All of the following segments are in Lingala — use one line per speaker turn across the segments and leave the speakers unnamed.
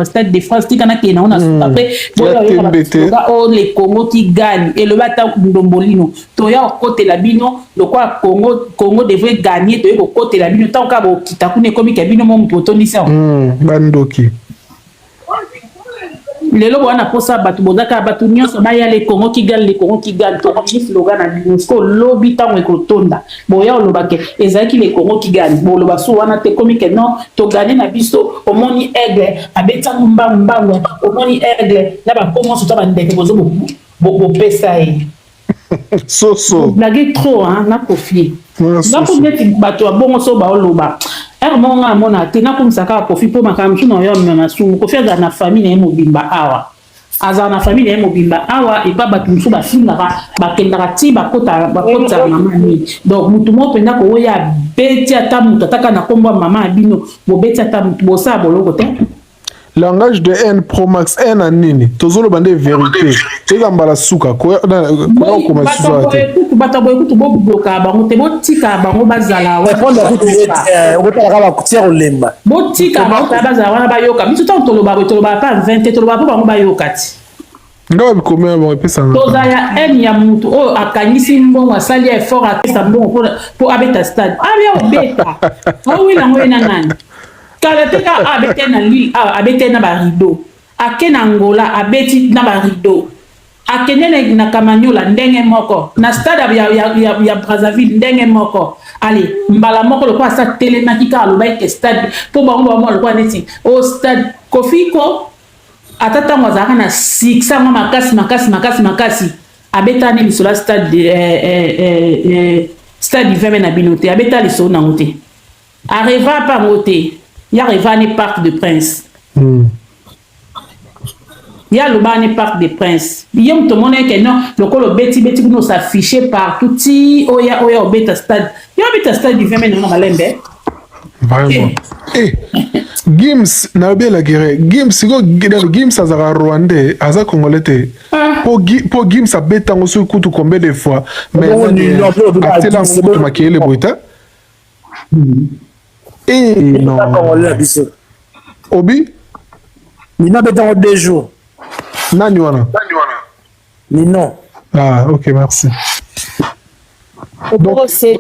Stade de France, qui on a après les Congo qui gagnent et le bata Ndombolino. Toya au côté la bino, le quoi Congo devrait gagner de au côté la bino tant qu'à Kitakune comme Kabino mon potonisa.
Bandoki.
Les lobes on a pour ça batu bozaka batu nyonso baya les Congo qui gagnent to ni slogan na UNESCO lobby tango ekotonda boya olobake ezaki les Congo qui gagnent bo loba so wana te comme que non to gagner na biso omoni aigle abeta mbambango omoni aigle na ba commence to ba ndeke bozo bo pesa e
so
blague trop hein na confier na pour mettre bato bongo so ba oloba monga mona tena kumsaka kofi po makamchu no yo mema su kofi za na famille na mobimba awa aza na famille na mobimba awa e ba batu musu ba finga ba kendaka ti ba kota mama ni donc mutu mo penda ko ya beti ata mutu ataka na kombo mama abino bo beti ata mutu bo sa boloko te
langage de haine pro max haine en nini tozolo bande vérité teka mbala suka ko comme ça
bata boy kutu bo bloka bango te bo tika bango bazala wa
répondre kutu otala ba kutier olemba
bo tika bango bazala wana ba yoka biso tant toloba pa 20 toloba pa bango ba yokati
ngawa bikomela bango pesa
tozaya haine ya mutu o akangisi mbongo asali effort apesa mbongo po abeta stade abia obeta awi na ngwe na nani kalateka abete na lille abete na ba rideau akena Angola abeti na ba rideau akene na Kamanyola ndenge moko na stade ya Brazzaville ndenge moko allez mbala moko le kwa sa telemakika aloba ke stade po bango mo le kwa neti au stade Kofiko atata mwazaka na 600 makasi abeta ni bisola stade stade 20 na binote abeta le so na ngote arriva pa ngote ya revani Parc des Princes. Ya lobani Parc des Princes. Biyom to mona ke non, lokolo beti kuno s'afficher partout ti oya obeta stade. Ya obeta stade du 20 na malembe.
Vraiment. Gims na bien la guerre. Gims azara rwandais, aza congolais. Pour Gims abeta ngoso kutu combien de fois. Mais atela ngoto makele boita. Non. Obi?
Nina betango 2 jours.
Nani wana?
Non.
Ah, ok, merci.
Donc, c'est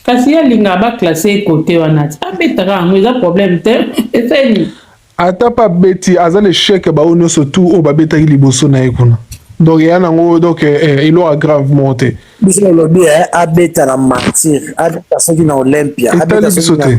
kasi ya linga ba classé côté wana. Abetaka ngo eza problème te. Efeni.
Ata pa beti azale chèque ba ono surtout o ba betaki liboso na ekuna. Donc il y a un donc il aura gravement monté.
Biso lobby abeta na mentir, abeta soki na Olympia, abeta soki.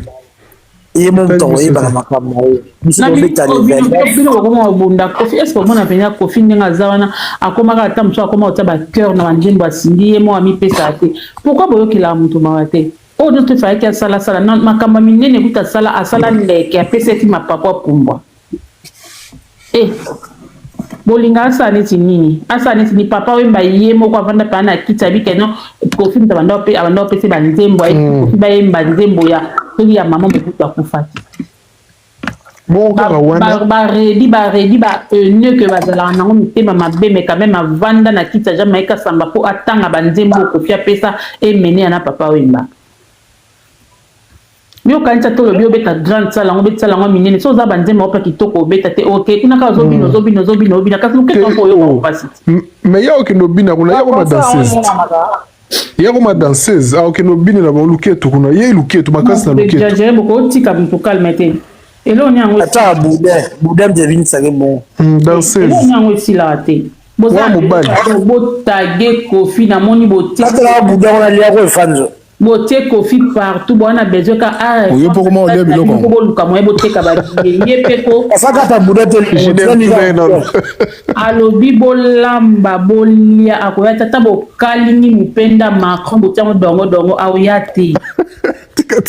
Et mon temps et ba makambo. Biso lobeta level.
Bino ko bunda kofi est-ce que mona penya kofi ndinga zawana akoma ka tamso akoma otaba cœur na bandimbo asindi mo ami pesa te. Pourquoi boyoki la mutu mawate? O de te faire que sala non makambo minene buta sala asala ndeke apesa ti mapapa pumbwa. Bolinga asaneti nini asaneti ni papa wemba ye moko avanda pa na kita bike no kofi mtabanda pe abanda pe se banzembo ai kofi ba yemba nzembo ya toki ya mama mbuta kufati
bon
ba redi ne que bazala na ngo tema mabe mais quand même avanda na kita Jamaïca samba po atanga banzembo kofi apesa e mene na papa wemba Mio kanisa to lo beta grand sala ngo beta sala ngo minene so za banze mo pa kitoko beta te okay kuna ka zobino bina ka luke ko yo pasi
mais ya okino bina kuna ya ko danseuse ya ko danseuse a okino bina na bo luke to kuna ye luke to makasi na luke
to je boko tika mtu calmete elo nyango
ata budem de vini sage bon
danseuse
elo nyango sila te boza botage kofi na moni botika
ata budem na lia ko fanzo
bote kofi partout bon a besoin ka
oyo poko mo le biloko
ko luka mo bote ka ba ye peko
asaka ta budete
alobi bolamba bolia akoya tata bo kalingi mupenda Macron botango dongo awiyati
tika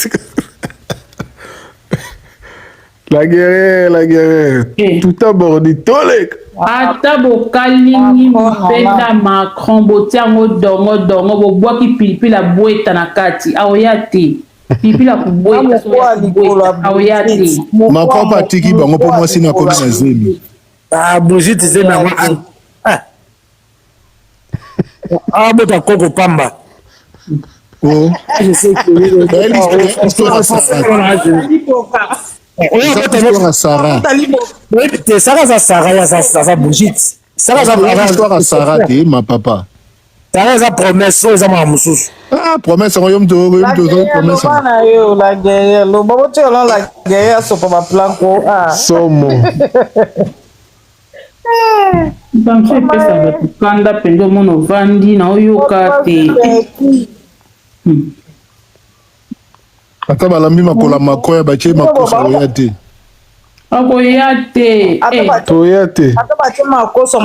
la guerre tout abordi tolek
ata bokalingi mupenda Macron botango dongo bobwaki pilipili abweta na kati awiyati pilipili akubweta awiyati
Macron patiki bango po mwasi na komi na zemi
Brigitte zemi bota koko pamba
je sais que Histoire à Sarah.
Sarah, ça bougie.
Histoire à Sarah, ma papa.
Sarah, ça promesse, ça m'a moussou.
Ah, promesse, royaume de promesse.
La guerre, le bon tu la guerre, so pas plan ko.
Somo.
Banque pesa bato kanda pendo mono vandi na oyoka te.
Ata balambi makola makoya bache makosa oya te.
Akoya te.
Toya te.
Ata ba te makosa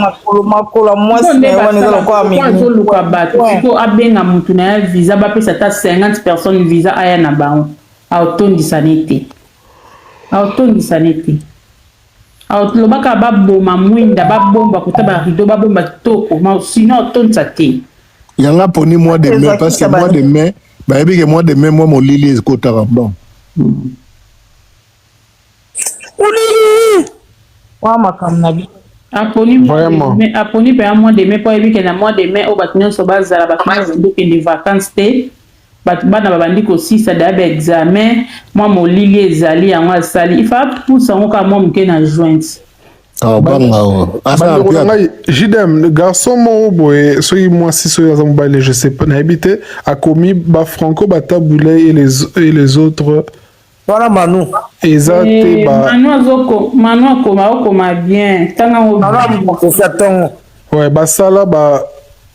makola mwasi na wani za kwa mingi.
Ko luka bato ko abenga mutu na ya visa ba pesa ta 50 personnes visa aya na bango. Autondi sanité. Autondi sanité. Lobaka baboma mwinda babomba kuta ba rideau babomba kitoko ma sinon autonsa te.
Yanga poni mois de mai parce que mois de mai bah que mois de mai moi mon lili est côté bon.
Wa makamnabi.
Aponi mais aponi pe mois de mai po ebi ke na mois de mai o batinyo so bazala batinyo ndoke de vacances te. Bat bana babandi ko sisa da ba examen moi mon lili ezali yango asali il faut pousser ngoka moi mke na jointe.
Ah banga asa
Jidem le garçon mo boy soyi moi si soyi azambale je sais pas na habité a commis ba franco bataboulé et les autres
Voilà Manu.
Ezate ba
Manu akoma bien tanga o
ouais basala ba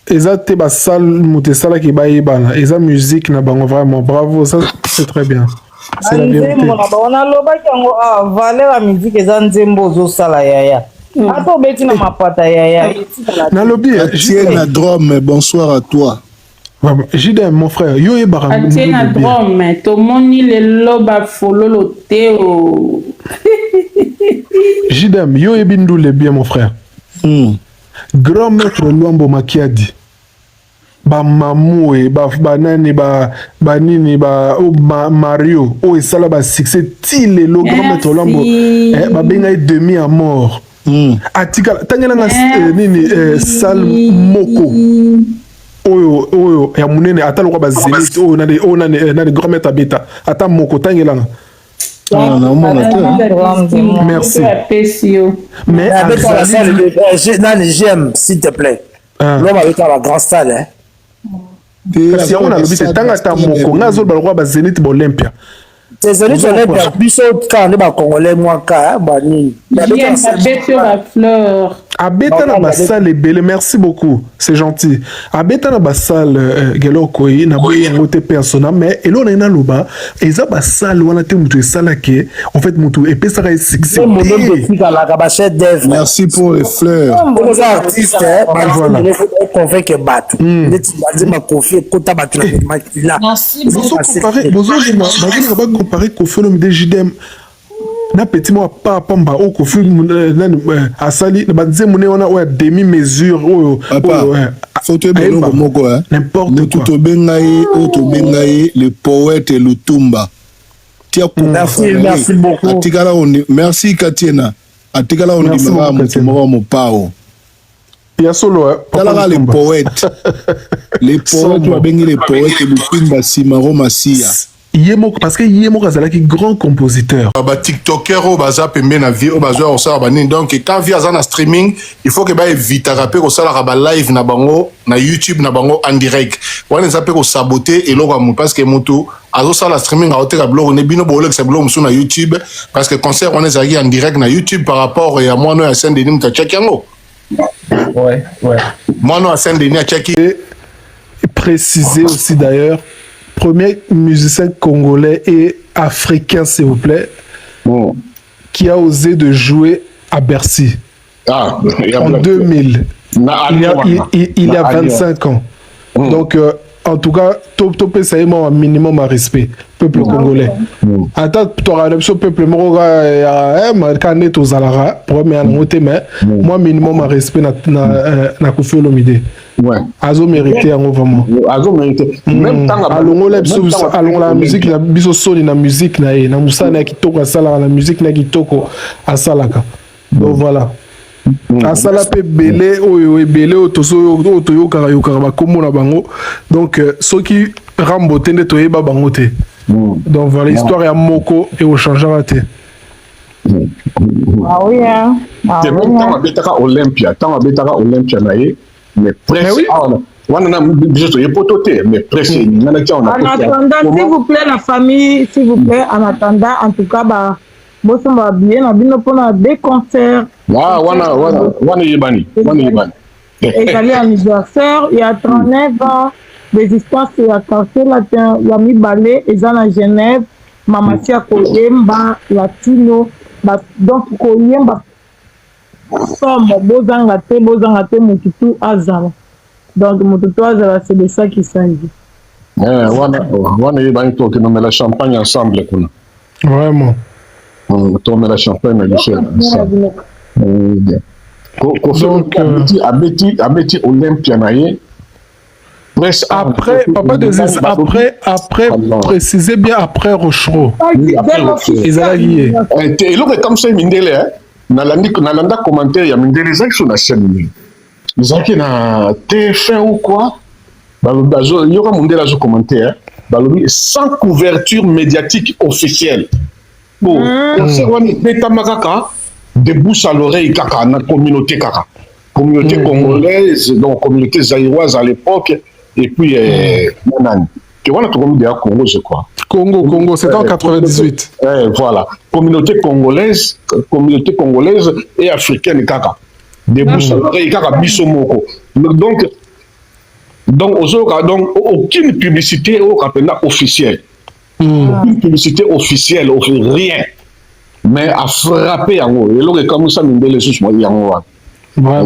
Ezate ba sal mutesala ki ba yebana eza musique na bango vraiment bravo ça c'est très bien. C'est la vérité.
On a loba kango valeur la musique eza nzembo zo sala yaya. Ato beti na mapata yaya.
Na lobby
Tiena Drome, bonsoir à toi.
Jidem mon frère yo e bara
Tiena Drome to moni le loba fololo teo.
Jidem yo e bindu le bien mon frère. Grand maître Luambo Makiadi. Ba mamoué ba nani ba nini ba Mario o esala ba succès til le grand maître Luambo ba benga demi à mort atika tangela na nini sal moko oyo ya munene atalo kwa ba zénith o na grand maître beta ata moko tangela na merci mais
j'aime s'il te plaît l'homme avec la grande salle hein.
Kasi on a lobby te tanga ta moko ngazo balwa ba Zénith Olympia.
Zénith Olympia biso ka ne ba congolais moi ka ba ni.
La fleur.
Abeta na basale ebele merci beaucoup c'est gentil. Abeta na basale geloko yi na boye ngote persona mais elona ina loba eza basale wana te mutu esala ke en fait mutu epesaka succès.
Merci pour les fleurs.
Les artistes voilà. Convainc battu.
Comparer Kofi Olomide Jidem na petit moi pas pamba o Kofi asali na banze mone wana o demi mesure o
faut te belongo moko hein
n'importe quoi
to bengaye le poète Lutumba tia ko
merci beaucoup
atikala on merci Katiena atikala on di mama mo pao
il y a solo
les poètes va bengi les poètes Lutumba Simaro Masia
Yemo parce que Yemo Kazalaki grand compositeur.
Ba TikToker au baza pembe na vie au baza au sala bani donc quand via za na streaming il faut que ba vite rapper au sala ba live na bango na YouTube na bango en direct. Wana za pe ko saboter et logo parce que moto azo sala streaming a hôtel blog ne bino bolek c'est blog sur na YouTube parce que concert on est en direct na YouTube par rapport à moi no à Saint-Denis mta check yango.
Ouais.
Moi no à Saint-Denis à check
préciser aussi d'ailleurs premier musicien congolais et africain, s'il vous plaît, qui a osé de jouer à Bercy en 2000. Il y a 25 ans. Donc, en tout cas, topé ça est un minimum à respect. Peuple congolais. Attends, tu auras l'option peuple canet aux alara, premier moi minimum à respect na Kofi Olomide.
Ouais.
Azo mérité en vraiment.
Azo mérité. Même temps
allons la musique la biso soni na musique na e na musana kitoko asala la musique na kitoko asalaka. Donc voilà. Asala pe belé oyo ebele otoso otoyo karayoka ba komo na bango. Donc ceux qui rambote nde toyeba bango te. Donc voilà l'histoire ya moko et au changera te.
Ah oui, hein.
C'est même tant abetaka Olympia naye, mais presque. On a juste les pototés, mais presque.
En attendant, s'il vous plaît, la famille, s'il vous plaît, en attendant, en tout cas, bah, moi, ça m'a bien, on a des concerts.
Wana yebani.
Et j'allais à l'anniversaire, il y a 39 ans, des histoires, il y a Cartier Latin, il y a mis Ballet, et dans la Genève, Mamatia Koyemba, Latino, donc Koyemba, somme, Bozangate, Mututu, Azala. Donc, Mututu, Azala, c'est de ça qu'il s'agit.
Wana yebani, toi, qui nomme la champagne ensemble,
vraiment.
On met la champagne, mais donc, Abeti Olympia naye.
Après, papa Désir, après, précisez bien après Rochereau. Ils allaient
et l'autre comme ça, Mindele, Nalanda commentaire, il y a Mindele, ils sont na chaîne. Ils ont na TF1 ou quoi? Il y aura Mindele à ce commentaire, sans couverture médiatique officielle. Bon, c'est quoi, de bouche à l'oreille, kaka, na communauté kaka. Communauté congolaise, donc communauté zaïroise à l'époque, et puis, tu vois, notre communauté à Congo, je crois.
Congo, c'était en 98.
Voilà. Communauté congolaise et africaine, kaka. De bouche à l'oreille, kaka, bisomoko. Donc, aucune publicité officielle. Aucune publicité officielle, rien. Mais à frapper en haut. Et là, comme ça, nous les sous moi. Ah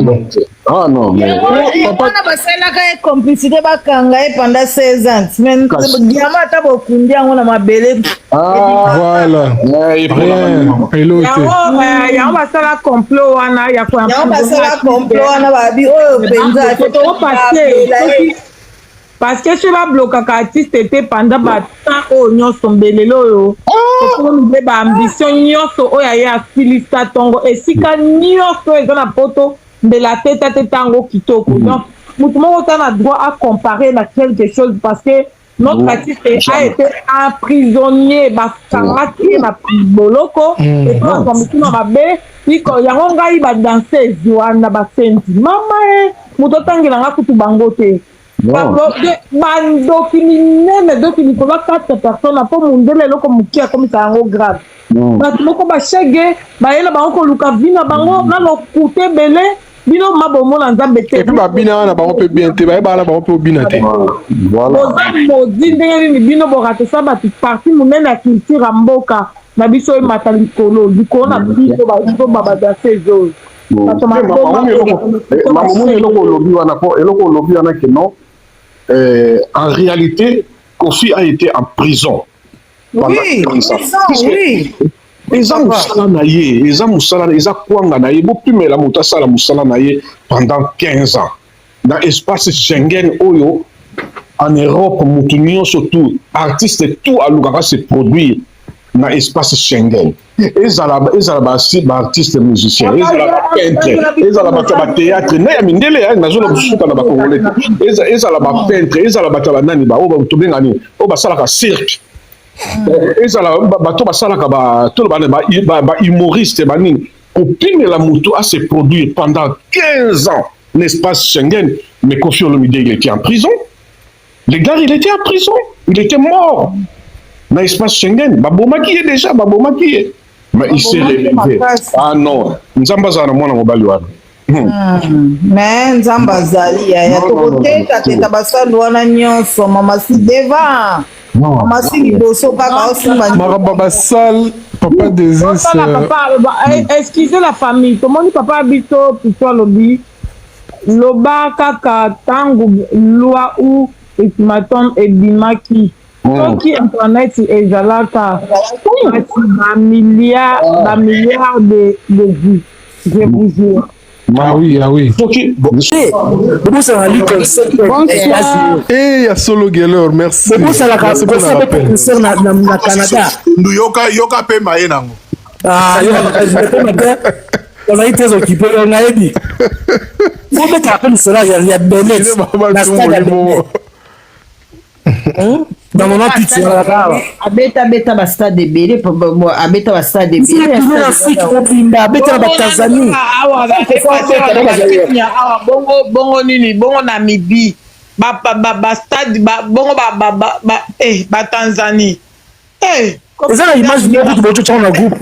non, mais.
Papa, on a complicité pendant 16 ans. Mais Diama a beaucoup de mabele.
Voilà. Rien. Et l'autre.
Il y a un complot. Il y a un complot. Parce que je vais bloquer l'artiste était pendant temps où nous sommes belelo. Nous avons ambition nous ya styliste tongo et si quand nous sommes dans la photo de la tête à tango kitoko. Donc nous avons droit à comparer à quelque chose parce que notre artiste a été emprisonné parce qu'il a pris boloko et quand on a babé il y a un gars il va danser Joanna Basenti mama nous tangela kutu bangote. Bandoki minene doki nikola 4 personnes po mundele loko mukia comme ça en grave. Parce que ba chege ba yela ba ko luka vina bango na lo kute belé bino mabomo na nzambe te.
Et puis ba bina na bango pe bien te ba ba bango pe bina te.
Voilà.
Modi ndenge ni bino bo raté ça ba parti munene ya culture mboka na biso e matalikolo diko na biso ba da saison.
En réalité, Kofi a été en prison.
Oui, oui.
Pendant 15 ans. Dans l'espace Schengen, en Europe, surtout, artistes tout à l'Ougara se produire dans l'espace Schengen. Ils ont artistes musiciens, ils ont peintres, ils ont théâtre, ils ont cirque. Ils ont humoriste, la moto à se produire pendant 15 ans l'espace Schengen. Mais Kofi Olomide, il était en prison. Le gars, il était en prison. Il était mort. Dans l'espace Schengen, Babomaki est déjà, Babomaki est. Mais il s'est relevé. Ah non, Nzambazana, moi, on va lui voir.
Mais Nzambazali, il y a tout côté, tu as basal wana nyonso, mama si devant. Mama si liboso kaka osima.
Marababasal, papa des
excusez la famille, comment dit papa habito plutôt lobby. Loba kaka tangu loi ou etimaton ebimaki. Donc internet ezalaka milliard de vues. Je vous jure.
Ah oui. Eh, ya solo Geller, merci. Merci pour le rappel.
Yoka pe maye nango.
Ah, on a été occupé, on a dit. Vous mettez à peine cela, il y a Bennett. dans 98
abeta ba stade ebele abeta ba stade ebele
Afrique mobimba abeta na Tanzanie
bongo nini bongo Namibie ba stade bongo ba Tanzanie
eza na image moko boto na groupe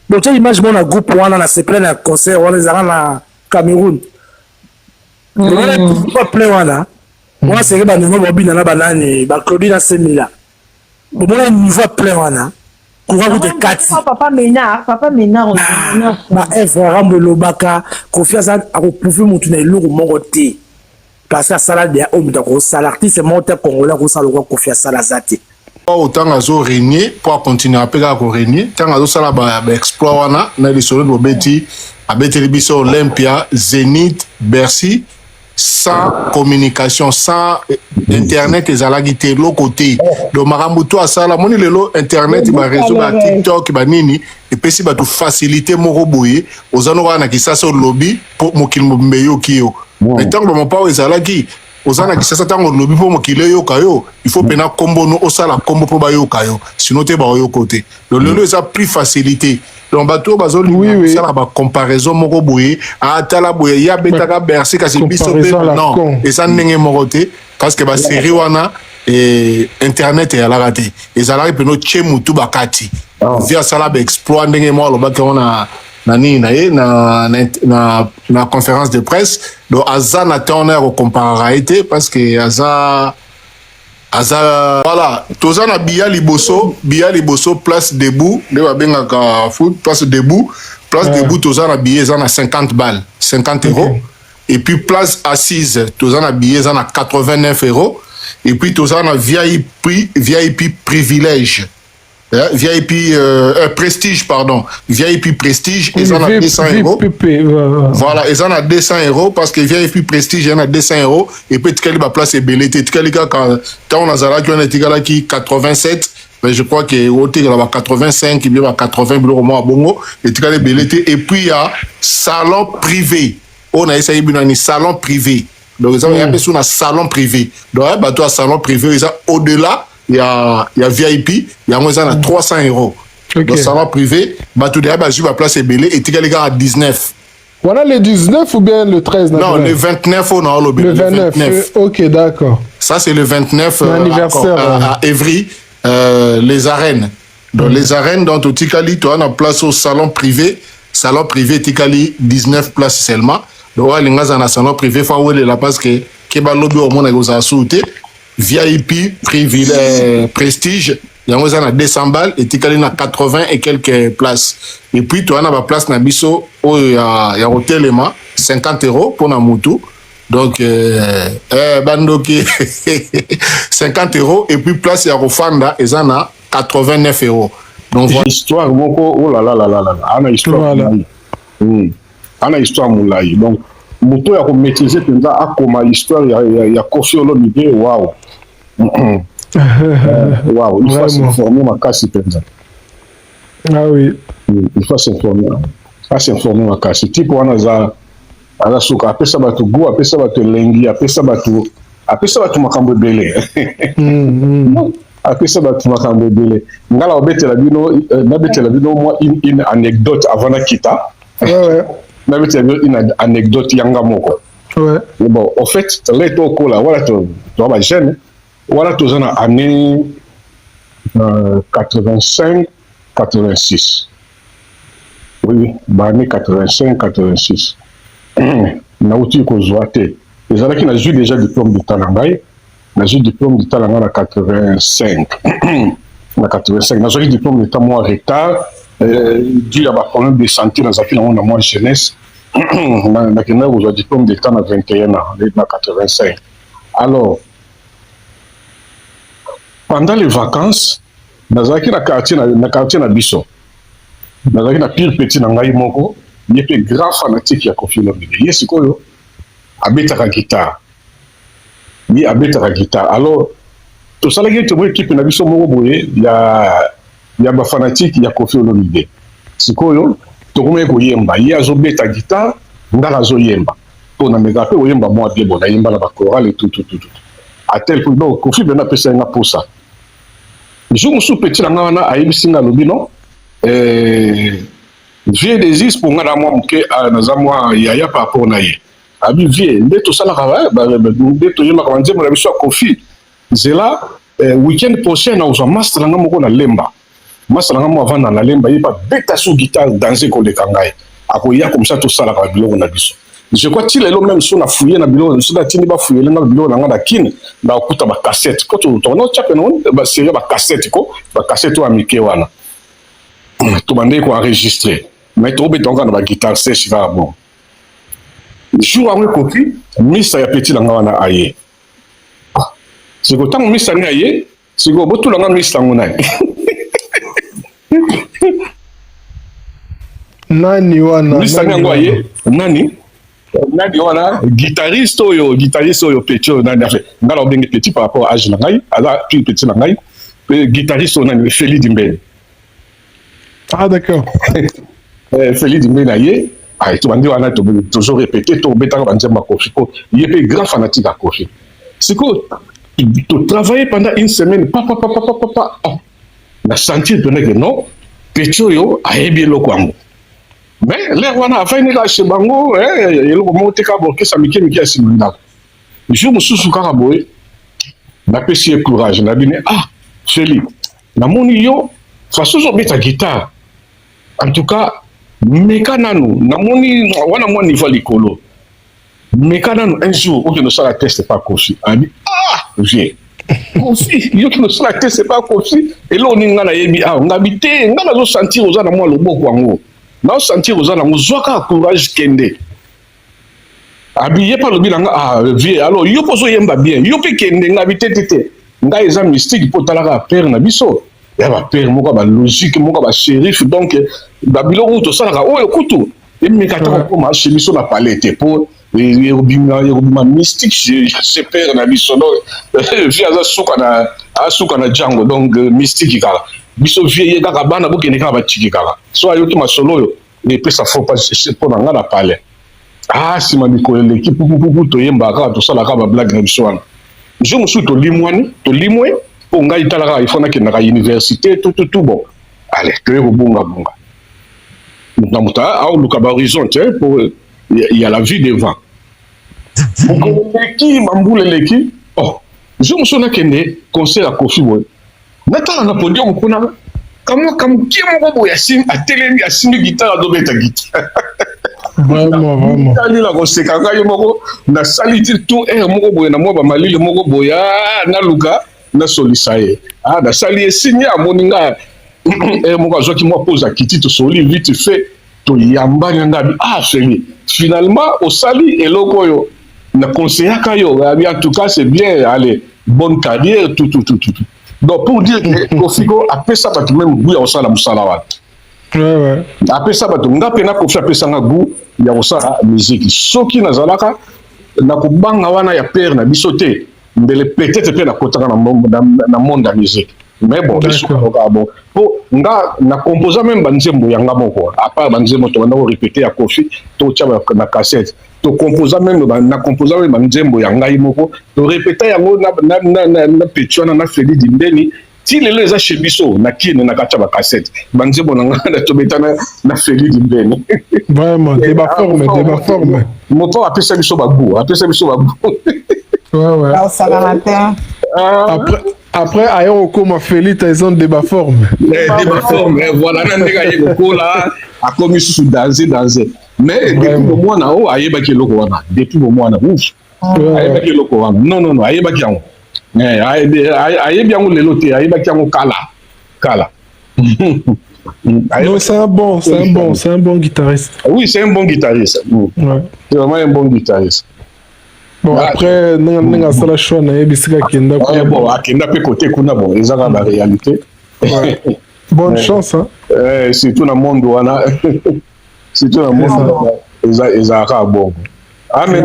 boto image moko na groupe wana na se plein na concert wana ezala na Cameroun pas plein wana moi c'est que ba nongo bobina na banani ba Claudine Semila bon niveau plein wana courant de 4
papa Mena
ba frère Lobaka confiance à pouvoir mutuna eloko moko te parce que ça là de homme de ça l'artiste monteur congolais ko ça le confiance à la zati
autant azo régner pour continuer à payer à régner tant azo sala ba exploit wana na les solo do beti abeteli biso Olympia Zénith Bercy sans communication sans internet ezalaki te lo côté do makambo to asala moni lelo internet ba réseau ba TikTok ba nini epesi ba to faciliter moko boye ozano wana kisasa lobby pour mokili mbeyo kiyo etango ba mpa ezalaki ozana kisasa tango lobby pour mokili yo kayo il faut pena kombo no osala kombo po ba yo kayo sinon te ba yo côté le lelo eza plus facilité donc bato bazoli ça ba comparaison moko boye atala boye ya betaka Bercy kasi biso non et ça ndenge moko te parce que ba série wana et internet ya la raté et ça la peno chemutu bakati via sala ba exploit ndenge mo lo ba na nani na conférence de presse donc azana tourner au comparabilité parce que aza voilà tozana bia liboso place debout de ba benga foot place debout tozana bia zana 50 balles 50 euros et puis place assise tozana bia zana 89 euros et puis tozana VIP privilège VIP prestige pardon VIP prestige ils en a 200 euros voilà ils en a 200 euros parce que VIP prestige il en a 200 euros et puis tu as place et belleté tu as quand on a zala qui on est qui 87 mais je crois que au là 85 il y a 80 euros moins bongo et tu as les belleté et puis il y a salon privé on a essayé de salon privé donc ils ont un peu sur un salon privé donc bah toi salon privé ils ont au-delà il y a VIP, il y a moins de 300 euros. Okay. Le salon privé, bah tout derrière, je vais placer belé et tu les gars à 19.
Voilà le 19 ou bien le 13?
Non, le 29, on a
le 29. Ok, d'accord.
Ça, c'est le 29
anniversaire
à Évry, les arènes. Dans les arènes, dans tout Tikali, tu as une place au salon privé. Salon privé, Tikali, 19 places seulement. Donc, les gars, dans un salon privé, il faut aller là parce que Keba Lobby au monde a sauté. VIP, privilège, prestige, il y a 200 balles et tu as 80 et quelques places. Et puis, tu as une place dans Bisso où il y a hôtel 50 euros pour Namutu. Donc, bandoki 50 euros et puis place à Rofanda, ils en a 89 euros. Donc, voilà.
Histoire, oh là là là là là, on a histoire. On a histoire moulaï. Donc, moto ya ko maîtriser penza akoma histoire ya Koffi Olomide waouh. Waouh, il faut s'informer ma casse penza.
Ah oui.
Il faut s'informer. Pas s'informer ma casse. Type wana za ala suka apesa batu go apesa batu lengi apesa batu makambo belé. Apesa batu makambo belé. Ngala obetela bino moi une anecdote avant na kita.
Ouais.
Une anecdote yanga moko.
Ouais.
Bon, en fait, là to kola voilà to ba jeune voilà to zana année 85 86. Oui, ba année 85 86. Na uti ko zoate. Les ala qui na eu déjà diplôme de Talangai, na eu diplôme de Talangai na 85. Na 85, na eu diplôme de moi retard. Dû à ma problème de santé dans la moi jeunesse, j'ai un diplôme d'état à 21 ans, à 85. Alors, pendant les vacances, dans un quartier na Bisso, dans un pire petit nangai moko, il était grand fanatique à Koffi Olomide. Il c'est quoi habite à guitare. Il habite à guitare. Alors, tout ça là qui est équipe na Bisso moko boye, il y a des fanatiques, il y a Koffi Olomide. C'est quoi, tu remets au yemba, il y a Zobeta guitare, ndala zo yemba. Pour na mega peu yemba moi bien bon, yemba la chorale et tout. À tel point donc Koffi ben appelle ça pour ça. Je me suis petit dans la aïbisinga lobino. Vie des is pour nga moi muke na moi yaya par rapport na ye. Abi vie ndeto sala kava ndeto yema kwa nzembo na biso Kofi. Zela week-end prochain na uza master nga moko na lemba. Master nga mo avant na lemba yepa beta sous guitare danser ko le kangai. Akoya comme ça tout sala ka biloko na biso. Je crois qu'il est là même sur la fouille na biloko sur la tini ba fouiller na biloko na nga na kin na okuta ba cassette ko to no chape non ba série ba cassette ko ba cassette to amike wana. To bande ko enregistrer. Mais tu as une guitare sèche, bon. Jour après Kofi, Miss a petit langana aye. C'est que tant Miss a aye, c'est que beaucoup de Miss langana.
Nani wana.
Miss langana aye, nani wana guitariste oyo petit nani fait. Ngala bien petit par rapport à âge langai, ala plus petit langai. Guitariste nani Félix Dimbele.
Ah d'accord.
Félix Dimbele tu m'as dit on a toujours répété tu bétanga banzema Kofi ko il est grand fanatique à Kofi. C'est que tu travailles pendant une semaine papa na sentir que non petit yo ayebi lokwango. Mais les wana afani ka chez bango eloko monte ka boke sa miki asimunda. Je me suis kaka boy na pesi courage na bine Félix na moni yo façon zo beta guitare. En tout cas Mekananu, namoni wana moi niveau likolo. Mekananu un jour où je ne sais la test pas Kofi. Ami j'ai Kofi, yo qui ne sais la test pas Kofi. Et là on nga na yebi on habite, nga na zo sentir oza na moi loboko wango. Na sentir oza na mozwaka courage kende. Abi ye pas lobi nga vie alors yo pozo yemba bien. Yo pe kende nga habite tete. Nga eza mystique potalaka père na biso. Ya ba père moko ba logique moko ba shérif donc ba biloko to sala ka oyo kutu et me kata ko ma chemiso na palette pour robima mystique c'est père na biso no via za suka na jango donc mystique kala biso vie kaka bana bokene kaka ba tiki kala so ayo to masolo yo et puis ça faut pas c'est pour nga na palais si ma biko l'équipe pour to yemba ka to sala ka ba blague na biso wana je me suis to limwe pour nga italaka il faut na kena ka université tout bon allez que bonga dans mon tas au luka horizon pour il y a la vie devant qui mamboule leki je me souviens kende concert à Kofi boy natala na podium kuna kama kimo boy yasim atelemi asimi guitare do beta guitare
vraiment
tali la koseka ngayo moko na saliti tout moko boy na mo ba malile moko boy na luka na solisaye na sali signe amoninga moko azoki moi pose à kiti to soli vite fait to yamba ngabi Feli finalement au sali eloko yo na conseillaka yo en tout cas c'est bien allez bonne carrière tout donc pour dire que Kofi ko après ça ba même goût ya osala musala wa
ouais
après ça ba to ngape na Kofi après ça nga goût ya osala musique soki nazalaka na kubanga wana ya père na bisote mbele peut-être pe na kotaka na monde de musique mais bon bon nga na composer même banzembo yanga moko à part banzembo to na répéter à Kofi to tia na cassette to composer même na composer même banzembo yanga moko to répéter yango na Petiona na Félix Dimbele ti lelo eza chez biso na kine na katia ba cassette banzembo na nga to betana na Félix Dimbele
vraiment débat forme
moto apesa biso ba goût
ouais
ça va matin
après ayo comme Félix ils ont débat forme
voilà nandeka yeko là a commis sous danser mais depuis le mois na ayeba ki loko wana depuis le mois na ouf ayeba ki loko wana non ayeba ki yango ayebi yango lelo te ayeba ki yango kala
non c'est un bon guitariste
oui c'est un bon guitariste c'est vraiment un bon guitariste.
Bon, après, nous avons la choix, nous avons Kenda.
Bon, à Kenda, côté Kuna, bon, ils ont la réalité.
Bonne chance, hein.
C'est tout le monde, c'est tout le monde, ils ont bon. Ah, mais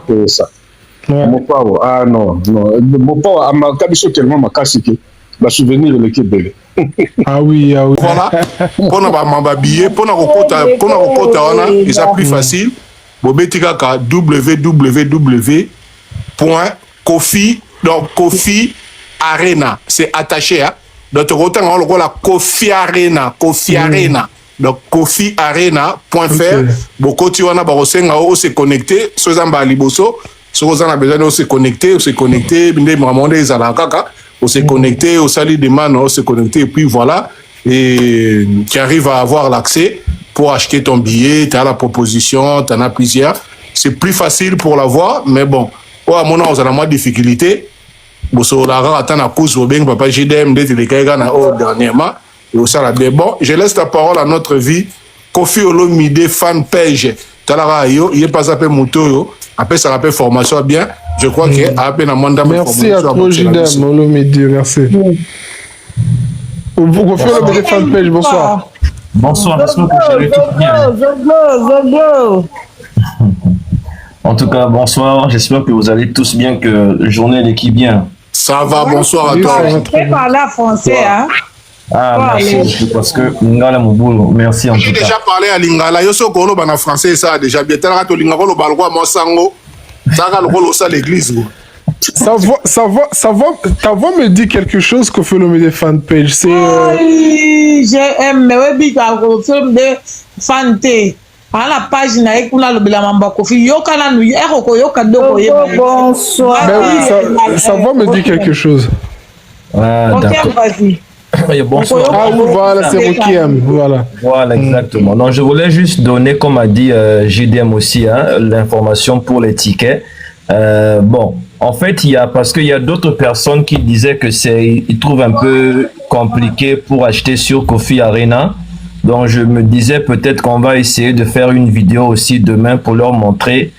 c'est ça. Mon pauvre, non. Mon pauvre, à ma cabisso tellement ma casse que va souvenir de l'équipe belle.
Ah oui.
Voilà. Pour nous m'habiller, pour nous rencontrer, c'est plus facile. Bobetika ka www.kofi donc Kofi Arena c'est attaché donc tokotan on le la Kofi Arena donc kofiarena.fr beaucoup tu wana ba kosenga o se connecter so zamba liboso so ozana besoin de se connecter binde mamonde ezala kaka on se connecter au sali de man on se connecter et puis voilà et tu arrives à avoir l'accès pour acheter ton billet, tu as la proposition, tu en as plusieurs. C'est plus facile pour l'avoir, mais bon, à mon âge, on a moins de difficultés. Bon, sur la rare, attends la course au bien, papa, j'ai des dernièrement. Et ça, là, bon, je laisse la parole à notre vie. Kofi Olomide fan page. Il est pas appelé Mouto, après ça rappelle formation bien. Je crois qu'il y a appelé un mandat.
Merci à toi, Jidem Olomide, merci. Kofi Olomide fan page, bonsoir.
Bonsoir, j'espère que vous allez tous bien. En tout cas, bonsoir, j'espère que vous allez tous bien, que la journée l'équipe bien.
Ça va, bonsoir à toi.
Je vais parler français, hein.
Ah, merci, parce que Lingala Mouboulou, merci en tout cas.
J'ai déjà parlé à Lingala, yo so kolo bana français ça déjà bien. T'as raté Lingala lo balwa mo sango. Ça va le rôle ça l'église.
Ta voix me dit quelque chose qu'on fait le fan page. C'est.
J'aime, mais oui, film de fanté. À la page, il y a un peu de Kofi. Bonsoir.
Ben oui, sa voix me dit quelque chose.
Ah, d'accord.
Vas-y.
Bonsoir.
Ah oui, voilà, c'est Rokiem.
Voilà, exactement. Donc, je voulais juste donner, comme a dit JDM aussi, hein, l'information pour les tickets. Bon, en fait, parce qu'il y a d'autres personnes qui disaient que ils trouvent un peu compliqué pour acheter sur Kofi Arena. Donc, je me disais peut-être qu'on va essayer de faire une vidéo aussi demain pour leur montrer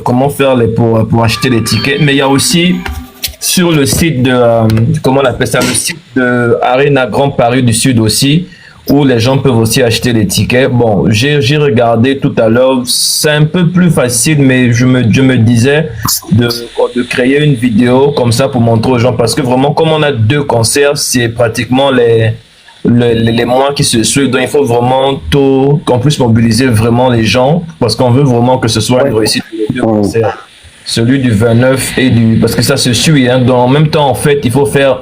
comment faire pour acheter les tickets. Mais il y a aussi sur le site de, comment on appelle ça, le site de Arena Grand Paris du Sud aussi, où les gens peuvent aussi acheter les tickets. Bon, j'ai regardé tout à l'heure, c'est un peu plus facile, mais je me disais de créer une vidéo comme ça pour montrer aux gens, parce que vraiment, comme on a 2 concerts, c'est pratiquement les mois qui se suivent, donc il faut vraiment qu'on puisse mobiliser vraiment les gens, parce qu'on veut vraiment que ce soit une réussite pour les 2 concerts. Celui du 29 et parce que ça se suit, hein, donc en même temps, en fait, il faut faire.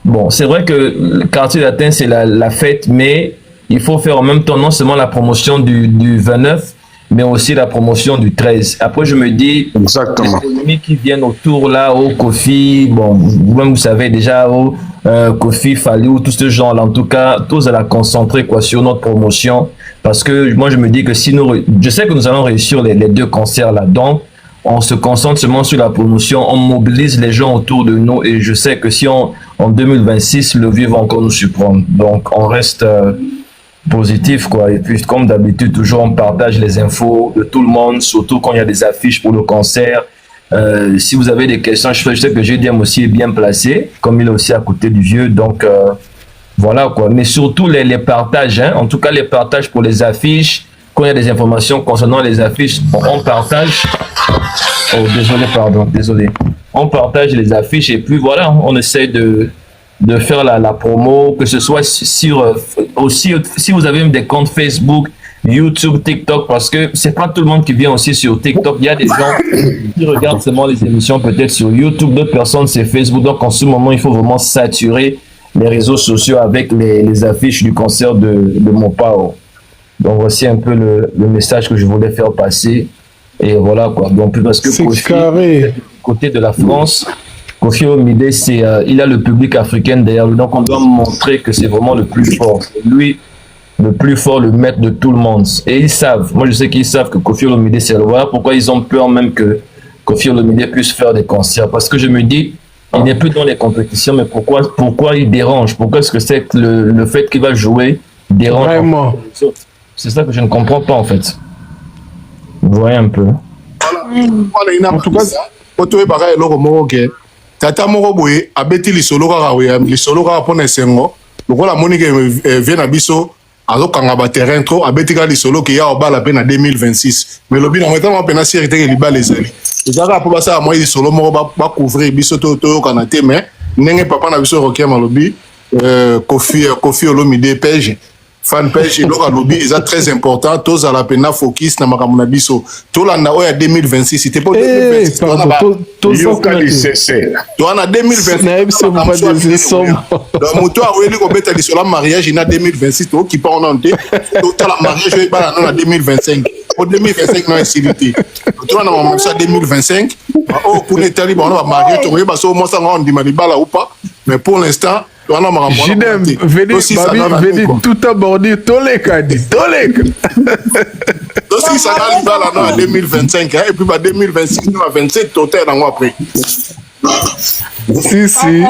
Bon, c'est vrai que le quartier latin, c'est la fête, mais il faut faire en même temps non seulement la promotion du 29, mais aussi la promotion du 13. Après, je me dis,
exactement,
les économies qui viennent autour là, au Kofi, bon, vous-même vous savez déjà, au Kofi, Fallou, tout ce genre-là, en tout cas, tous à la concentrer quoi, sur notre promotion, parce que moi, je me dis que si je sais que nous allons réussir les 2 concerts là, donc, on se concentre seulement sur la promotion, on mobilise les gens autour de nous et je sais que si en 2026, le vieux va encore nous surprendre. Donc, on reste positif, quoi. Et puis, comme d'habitude, toujours on partage les infos de tout le monde, surtout quand il y a des affiches pour le concert. Si vous avez des questions, je sais que JDM aussi est bien placé, comme il est aussi à côté du vieux. Donc, voilà, quoi. Mais surtout les partages, hein. En tout cas, les partages pour les affiches. Quand il y a des informations concernant les affiches, on partage. Oh, désolé. On partage les affiches et puis voilà, on essaie de faire la promo, que ce soit sur aussi si vous avez des comptes Facebook, YouTube, TikTok, parce que c'est pas tout le monde qui vient aussi sur TikTok. Il y a des gens qui regardent seulement les émissions peut-être sur YouTube, d'autres personnes c'est Facebook. Donc en ce moment, il faut vraiment saturer les réseaux sociaux avec les affiches du concert de Mopao. Donc voici un peu le message que je voulais faire passer. Et voilà quoi. Donc parce que Kofi, côté de la France, Kofi Olomide, il a le public africain derrière lui. Donc on doit montrer que c'est vraiment le plus fort. Lui, le plus fort, le maître de tout le monde. Et ils savent. Moi je sais qu'ils savent que Kofi Olomide c'est le roi. Pourquoi ils ont peur même que Kofi Olomide puisse faire des concerts? Parce que je me dis, il n'est plus dans les compétitions, mais pourquoi il dérange? Pourquoi est-ce que c'est que le fait qu'il va jouer dérange?
Vraiment.
C'est ça que je ne comprends pas en fait. Vous voyez un peu.
En tout cas, otoye baka eloko moko ke tata moko boye abeti lisolo kaka we lisolo kaka pona esengo lokola moni ke vie na biso azokanga ba terrain trop abeti ka lisolo ke ya obala pe na 2026 mais lobi na ngeta pe na série te ke libala ezali ezaka po basa moi lisolo moko ba couvrir biso to kana te mais ndenge papa na biso Rokiem alobi Kofi Olomide page fanpage eloko alobi eza très important tozala pena focus na makambo na biso tolanda oyo ya 2026 c'était pas 2026 toana 2026 donc moto aweli kobeta lisolo mariage na 2026 tokipa ona te totala mariage oyo ebala na 2025 au 2025 non esilité toana na mamisa 2025 oyo kuna etali baona bamariage tokoyeba so mosanga ondima libala ou pas mais pour l'instant
Jidem, venez tout aborder, toleka.
Donc si ça va en 2025, et puis 2026, 2027, total après.
Si.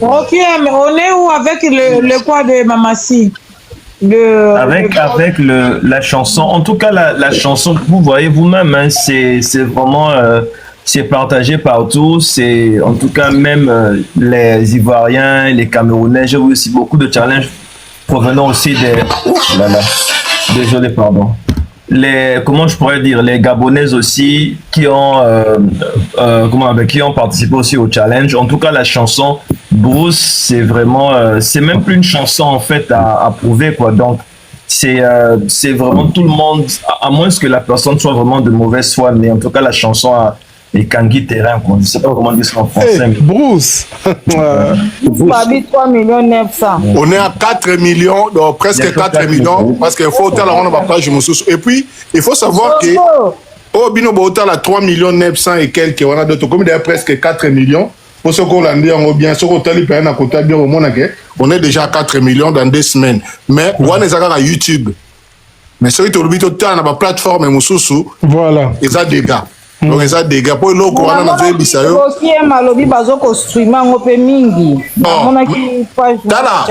Ok, mais on est où avec le quoi de Mamassi?
Avec la chanson, en tout cas la chanson, vous voyez vous-même, hein, c'est vraiment... c'est partagé partout, c'est en tout cas même les Ivoiriens, les Camerounais, j'ai vu aussi beaucoup de challenges provenant aussi des... Désolé, pardon. Comment je pourrais dire, les Gabonais aussi qui ont participé aussi au challenge. En tout cas, la chanson Bruce, c'est vraiment, c'est même plus une chanson en fait à prouver quoi. Donc c'est vraiment tout le monde, à moins que la personne soit vraiment de mauvaise foi, mais en tout cas la chanson a et Kangi terrain, quoi. Je ne sais pas comment dire ça en français.
Hey, mais... Bruce.
3 millions 900.
On est à 4 millions, donc presque 4 millions, parce qu'il faut autant la rendre à page. Et puis, il faut savoir que au Bino Bota, la 3 millions 900 et quelques, on a d'autres comme d'ailleurs presque 4 millions. Pour ce qu'on a dit, on bien, ce qu'on a dit, on est déjà à 4 millions dans 2 semaines. Mais on est à YouTube. Mais ce qui est au but, on a une plateforme,
voilà.
Et ça dégâts. Donc ça dégâts pour l'eau on a notre bisayo.
Aussi malobi bazoko streamer ngope mingi. On a qui page.
Tala.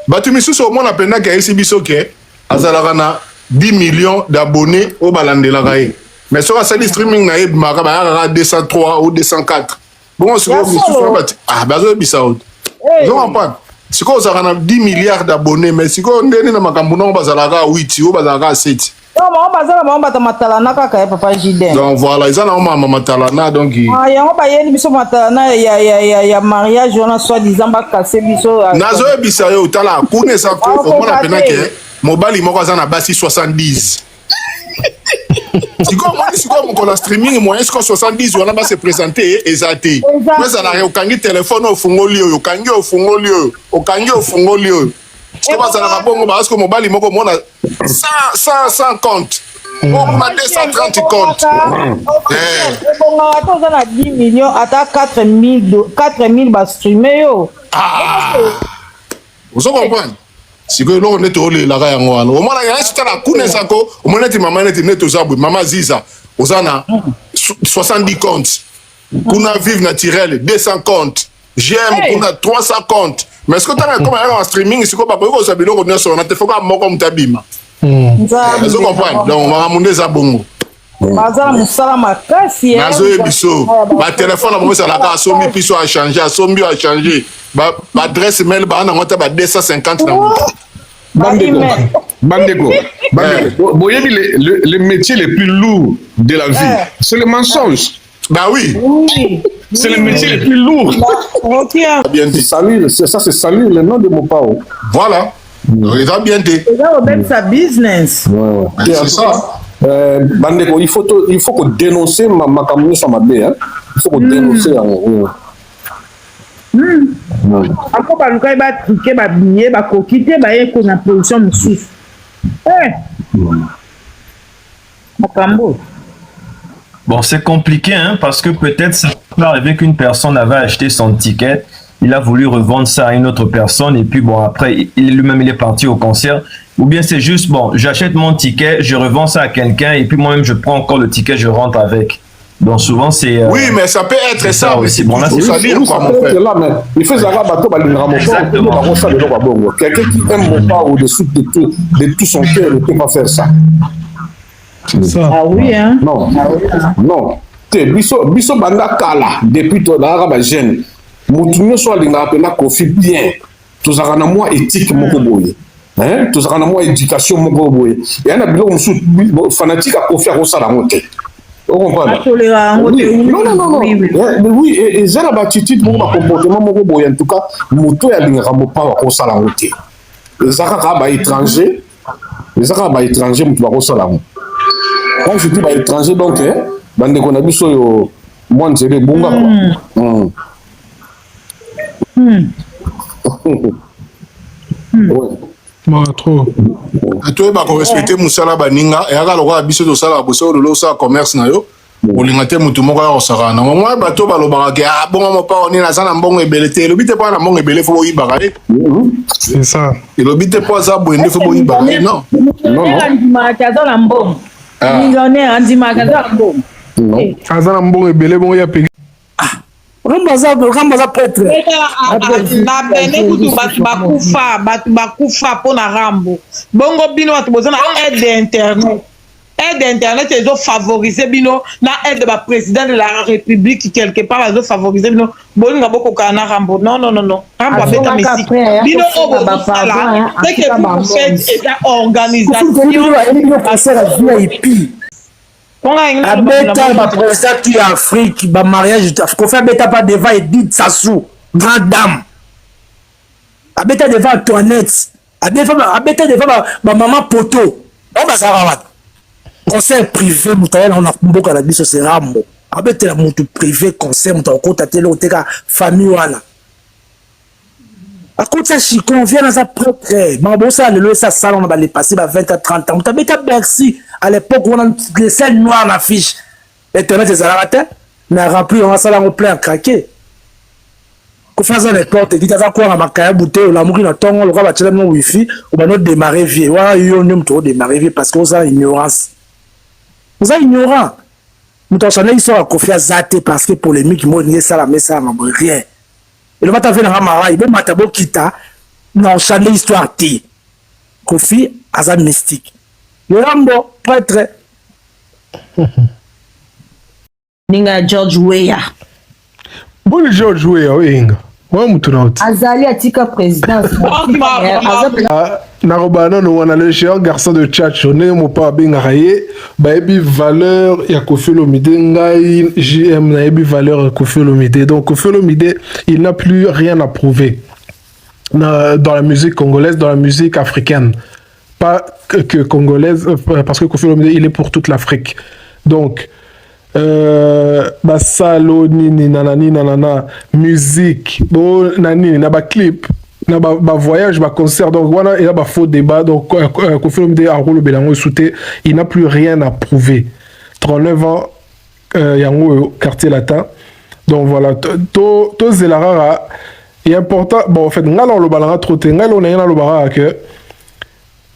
Batu misusu au monde appena ka ici bisoke azalaka na 10 millions d'abonnés au balandela gaé. Mais sur la salle streaming na yeb maka ba 203 ou 204. Bon sur misusu bazo bisayo. Je comprends. Si ko za na 10 milliards d'abonnés mais si ko ndeni na makambo na bazalaka 8 ou bazalaka 7. Donc voilà, ils ont un matalana donc il y
a mariage on a soi-disant ba casser biso
nazo bisayo tala kune sa ko mo na pena ke mobali moko za na basi 70 siko mon kola streaming moi est-ce que 70 on va se présenter exacté mais ça na okangi téléphone au fungoli okangi au fungoli je pense à la bongo parce que mobali moko mona 100 comptes. On a 230 comptes.
On a 10 millions, à 4 000 bas streamer.
Vous comprenez? Si vous avez la raya ngwana, au moins la reste la kune sako, au moins maman net ozabu, maman Ziza, ozana 70 comptes. Kuna vive naturel 200 comptes. J'aime kuna 300 comptes. Mais est-ce que tu as comme un streaming, c'est quoi parce que ça biloko on a te faut pas moko mutabima. Vous comprenez? Donc on va monter ça bongo.
Bazala musala makasi.
Nazo ebiso. Ba téléphone na ça la ka sombi piso a changer, sombi a changer. Ba adresse mail ba na ngota ba 250 na moto.
Bandeko. Boyebi les métiers les plus lourds de la vie, c'est le mensonge.
Bah oui.
C'est le métier le plus lourd.
Bien dit.
Ça, c'est salir le nom de mon père.
Voilà. Il a bien dit.
C'est sa business.
C'est ça.
Bandeko, il faut que dénoncer ma campagne sur ma baie. Il faut que dénoncer.
Après, baluka ba triquer ba billet ba kokite ba ye ko na production mususu. Makambo.
Bon, c'est compliqué, hein, parce que peut-être ça peut arriver qu'une personne avait acheté son ticket, il a voulu revendre ça à une autre personne, et puis bon, après, lui-même, il est parti au concert. Ou bien c'est juste, bon, j'achète mon ticket, je revends ça à quelqu'un, et puis moi-même, je prends encore le ticket, je rentre avec. Donc souvent, c'est...
oui, mais ça peut être ça
aussi. Bon, là, c'est
ça dire, quoi, mon frère.
Il faut quelqu'un qui aime mon pas au-dessus de tout son cœur ne peut pas faire ça.
Ça.
Ah oui, hein?
Non. Non. Biso banda kala depuis toi dans la jeune. Moutounyo soit linga pena kofi bien. Tous a moi éthique moko boye. Hein? Tous a moi éducation moko boye. Et un abilo msou fanatique à kofi à ça la monte. Vous comprenez? Non. Oui, et ça la attitude pour comportement moko boye en tout cas, mouto ya linga mo pas à ça la monte. ezaka ba étranger mutu bakosala ngo quand je dis ba étranger donc bandeko na biso oyo mwa nzela ebunga
trop
toyeba korespecte mosala baninga eyaka lokola biso tosalaka boso lelo osala commerce na yo olinga te mutu moko ya kosaka nango mwa bato balobaka ke bongo mopao nini aza na mbongo ebele te elobi te mpo na mbongo ebele fo boyibaka ye
c'est ça
elobi te mpo aza boye nde fo boyibaka ye non
andimaka aza na mbongo millionnaire andimaka aza na mbongo
aza na mbongo ebele bongo ya peki
Rambaza prêtre.
Na bene kutu batu bakufa po na Rambo. Bongo bino batu bozana aide internet. Aide internet ezo favoriser bino na aide ba président de la République quelque part ezo favoriser bino. Bolinga boko kana Rambo. Non. Rambo abeta Messi. Bino obo basala. C'est que vous faites eta organisation.
Abeta ba président qui Afrique ba mariage ko fait beta pas devant Edith Sassou grande dame abeta devant Antoinette abeta devant ba maman poto on va savoir concert privé mutayela on a mboka na biso c'est Rambo abeta la mutu privé concert mutu okota tele oteka famille wana akota chikon vient dans sa propre mambo ça le ça salon va les passer 20 à 30 ans mutabeta Bercy à l'époque on a les scènes noires en affiche internet c'est ça mais rempli on va ça là on plein craquer qu'on fasse les portes dit ça quoi ma kaya bouteille la mourir dans ton le va tirer mon wifi on va nous démarrer vieux voilà yo nous trop démarrer vieux parce qu'on a ignorance vous êtes ignorant nous t'en sonner ils sont à confiance zate parce que polémique moi ni ça la mais ça n'a rien et le matin venir à Mara il veut matabo kita non changer histoire ti Kofi azan mystique le Rambo prêtre
Ninga George Weah.
Bon George Weah oyenga. Wa mutu na uti.
Azali atika présidence.
Narobana no wana le cher garçon de Tchatcho ne mo pa benga raye ba ebi valeur ya Koffi Olomide ngai JM na ebi valeur ya Koffi Olomide. Donc Koffi Olomide il n'a plus rien à prouver dans la musique congolaise, dans la musique africaine. Pas que congolaise, parce que Koffi Olomide, il est pour toute l'Afrique. Donc, basalo, nini, nanani, nanana, musique, bon, nani, naba clip, naba voyage, ba concert, donc voilà, il y a un faux débat, donc Koffi Olomide, Arolo Belango, Souté, il n'a plus rien à prouver. 39 ans, Yango, quartier latin. Donc voilà, to Zelarara, il est important, bon, en fait, ngalo lo balanga troté, ngalo na yana lo barara que,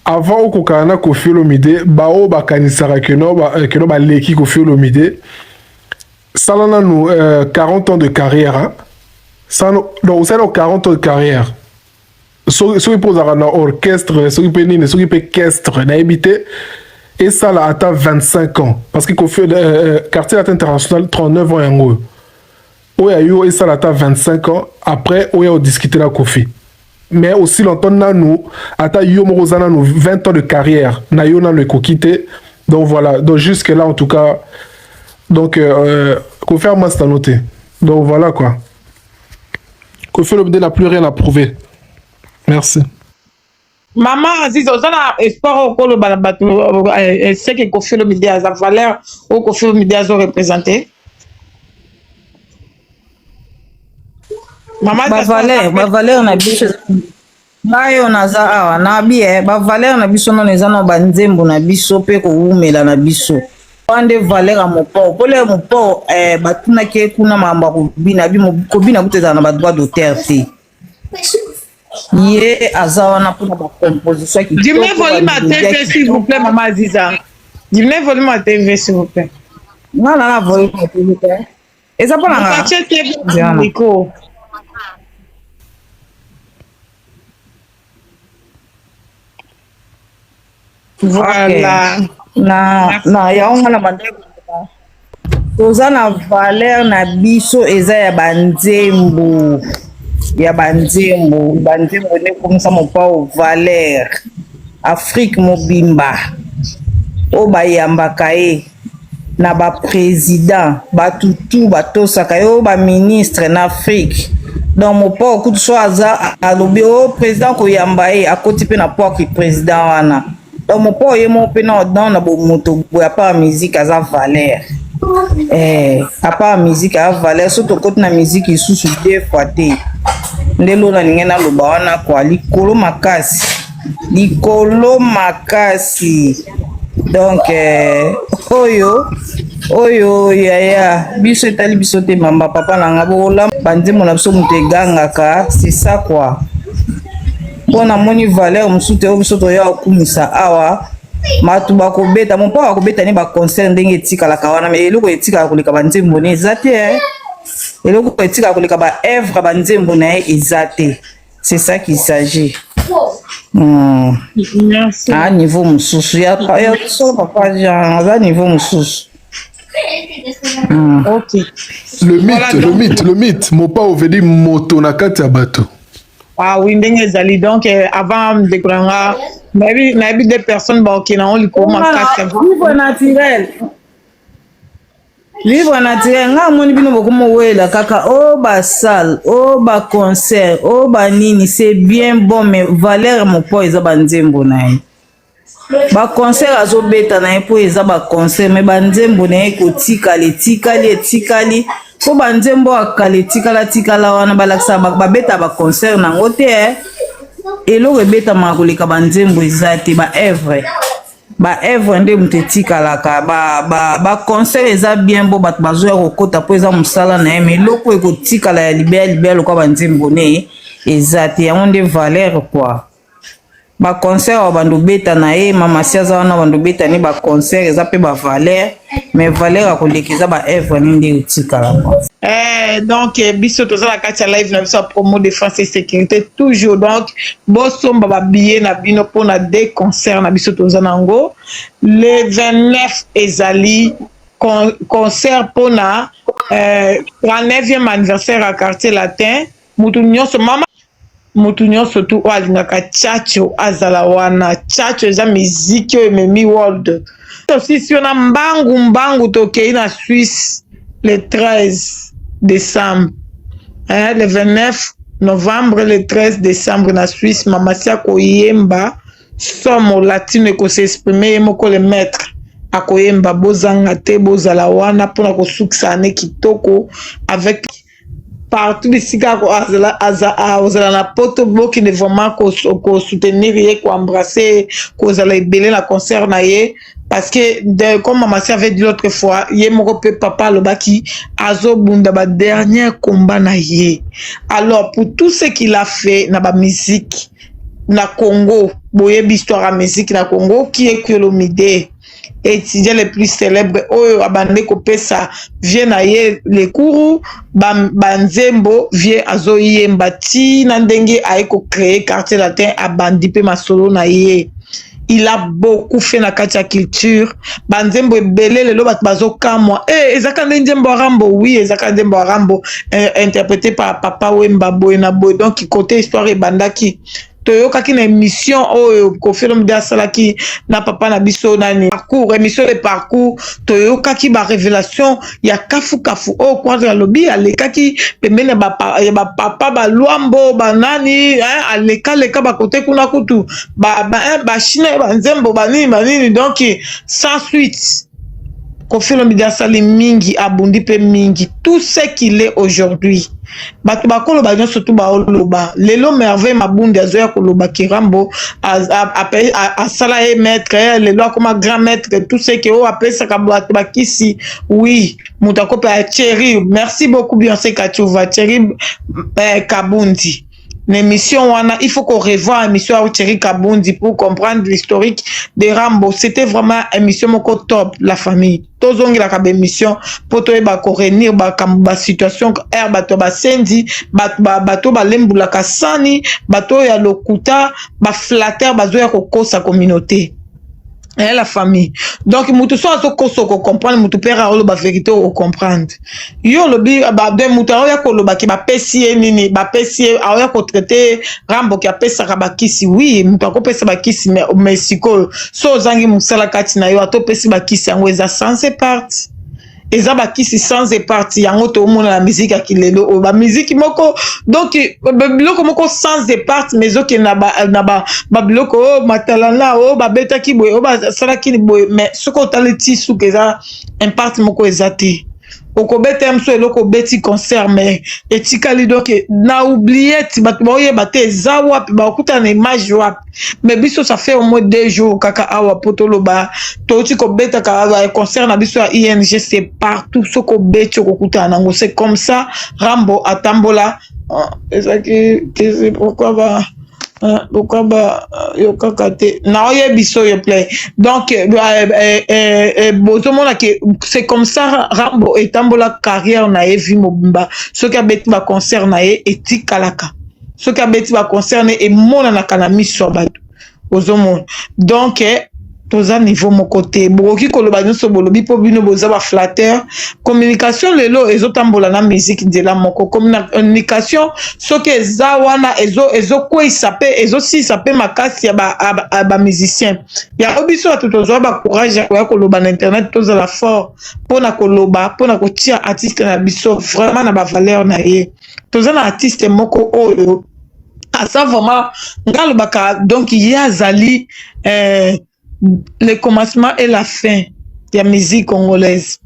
avant au kokana Koffi Olomide bao bakanisara que no ba leki Koffi Olomide ça là nous 40 ans de carrière hein? Ça donc ça 40 ans de carrière ceux qui posent un orchestre ceux qui peuvent ceux qui peuvent orchestre na habité et ça là atteint 25 ans parce que Koffi quartier latin international 39 ans yango oya yo et ça là atteint 25 ans après oya discuter la Koffi. Mais aussi longtemps nous ata yo morozana nous 20 ans de carrière na yo na le kokité donc voilà donc jusque là en tout cas donc qu'on fait moi c'est noté donc voilà quoi Koffi Olomide n'a plus rien à prouver. Merci.
Maman Aziz ozana espoir au kolo balabatu c'est que Koffi Olomide a sa valeur ou Koffi Olomide a représenté.
Ba valeur na biso bayo naza awa na bie ba valeur na biso non eza na banzembo na biso pe ko umela na biso pande valeur a mopo pole mopo batuna ke kuna mamba ko bina kuteza na ba droit d'auteur te ye azawa na pour ba composition qui
dis-moi volume à TV s'il vous plaît maman Aziza dis-moi volume à TV s'il vous plaît
non la volume à TV et ça pas la
Nico.
Voilà. Na ya on na mandeko. Toza na valeur na biso eza ya banzembo. Ya banzembo ne comme ça mon pas valeur. Afrique mobimba. O bayambaka e na ba président, ba tutu ba tosaka yo ba ministre na Afrique. donc mopo kutu so aza alobi o président koyamba ye akoti mpe na poaki président wana donc mopo ye mo mpe na dans na bomoto boye apart musique aza valeur apart musique aza valeur so tokoti na musique lisusu 2 fois te nde lo nalingi naloba wana kwa likolo makasi donc oyo yaya biso etali biso te mamba papa nanga bola banzembo na biso moto egangaka c'est ça quoi mpo namoni valeur mosusu te oyo biso toya kokumisa awa matu bakobeta mo mpo bakobeta ne baconcert ndenge etikalaka wana me eloko etikala koleka banzembo ne eza te eloko etikala koleka baevre banzembo na ye eza te c'est ça qu'il s'agit.
Merci.
À niveau mosusu ya solo papa Jean à niveau mosusu.
Ok.
Le mythe mopa ovedi moto na kati ya bato.
Ah oui, ndenge ezali donc avant de granga nabi des personnes qui na on liko makasi.
Livre naturel nga moni bino bokomo wela kaka o ba salle o ba concert o ba nini c'est bien bon mais valeur mo po eza banzembo na ye ba concert azobeta na ye po eza ba concert mais banzembo na ye kotikali po banzembo akale tikala wana balakisa babeta ba concert nango te eloko ebeta makoleka banzembo eza te ba evre nde moto etikalaka baconseil eza bien bo bato bazoya kokota mpo eza mosala na ye me eloko ekotikala ya libea lokwa banzembo ne eza te yango nde valeur kua baconseil awa bando beta na ye mamasi aza wana bando beta ne baconseil eza mpe bavaleur mais valeur akoleka eza baevre ne nde etikalaka.
Donc biso toza la kati ya live na biso promo défense et sécurité toujours donc bosomba ba billet na bino pona des concerts na biso toza nango le 29 ezali concert pona 39e anniversaire à quartier latin mutu nyonso tu alingaka chacho azala wana chacho eza musique ememi world tosisi na mbangu tokei na Suisse le 13 décembre, le 29 novembre, le 13 décembre, na Suisse, Mamasia Koyemba, somo latino et s'exprimer, moko le maître, à Koyemba, bozanga te, bozala wana, pour la kosuksane kitoko, avec partout ici, ozala na poto, qui ne vraiment ko soutenir, ko embrasser, ko ozala ebele la concert na ye, parce que comme maman avait dit l'autre fois, yé moko pe papa lobaki azo bunda ba dernier combat na yé. Alors pour tout ce qu'il a fait na ba musique na Congo, boye histoire à musique na Congo qui est Kolomide, étudiant les plus célèbres oyo abandé ko pesa vient na yé les cours banzembo vient azo yemba ti na ndenge aiko créer quartier latin abandi pe masolo na yé. Il a beaucoup fait na katia culture banzembo ebele lelo bat bazo kamwa ezaka nzembo rambo oui ezaka nzembo rambo interprété par Papa Wemba Boyna Boy donc côté histoire et bandaki toyokaki na émission oyo kofilm de salaki na papa na biso nani parcours émission de parcours toyokaki ba révélation ya kafu o kwa lobby alekaki pembene ba papa ba luambo banani aleka ba côté kuna kutu ba chine ba nzembo banini donc sans suite kofilm de sali mingi abundi pe mingi tout ce qu'il est aujourd'hui bato bakolo ba surtout ba oloba lelo merveille mabundi azoya koloba kirambo a sala e maître lelo comme grand maître tout ce que o apesa ka bato bakisi oui mutako pa Thierry merci beaucoup Beyoncé Kachouva Thierry Kabundi l'émission wana il faut qu'on revoie l'émission à Thierry Kabundi pour comprendre l'historique de Rambo. C'était vraiment une émission moko top la famille tozongi la kabe émission pour toi ba ko réunir ba situation bato ba sendi bato ba lembula kasani bato ya lokuta ba flatter bazo ya kokosa communauté la famille donc mutu so azo koso ko comprendre mutu pera olo ba vérité o comprendre yo lobi ba de mutu ya ko loba ki ba pesi nini ba pesi ya ko traiter Rambo ki apesa ka bakisi oui mutu ko pesa bakisi mais siko so zangi musala kati na yo ato pesi bakisi yango eza sans part eza bakisi sans éparti yango tomona la musique ya kilelo o ba musique moko donc biloko moko sans éparti mais oke na ba biloko o matalala o babetaki boye o basalaki boye mais soko otali ti suka eza imparte moko eza te okobeta mso eloko beti concert mais etikali donc na oublié ti bato baoyeba te eza wapi baokuta na image wapi mais biso ça fait au moins 2 jours kaka awa po toloba touti kobetaka concert na biso ya ING c'est partout soko beti okokuta nango c'est comme ça Rambo atambola ezaki c'est pourquoi yokaka te na oyebi so yo play donc bozomona ke c'est comme ça Rambo etambola carrière na ye vi mobimba soki abeti ba concert na ye etikalaka soki abeti ba concert na emonanaka na miso ya bato ozomona donc toza niveau moko te bokoki koloba nyonso bolobi mpo bino boza baflateur communication lelo ezotambola na musique nzela moko communication soki eza wana ezokweyisa mpe ezosisa mpe makasi ya bamusicien yango biso bato tozwa bacourage ya koya koloba na internet tozala fort mpona koloba mpona kotia artiste na biso vraiment na bavaleur na ye toza na artiste moko oyo asa vraiment nga lobaka donc ye azali le commencement et la fin de la musique congolaise.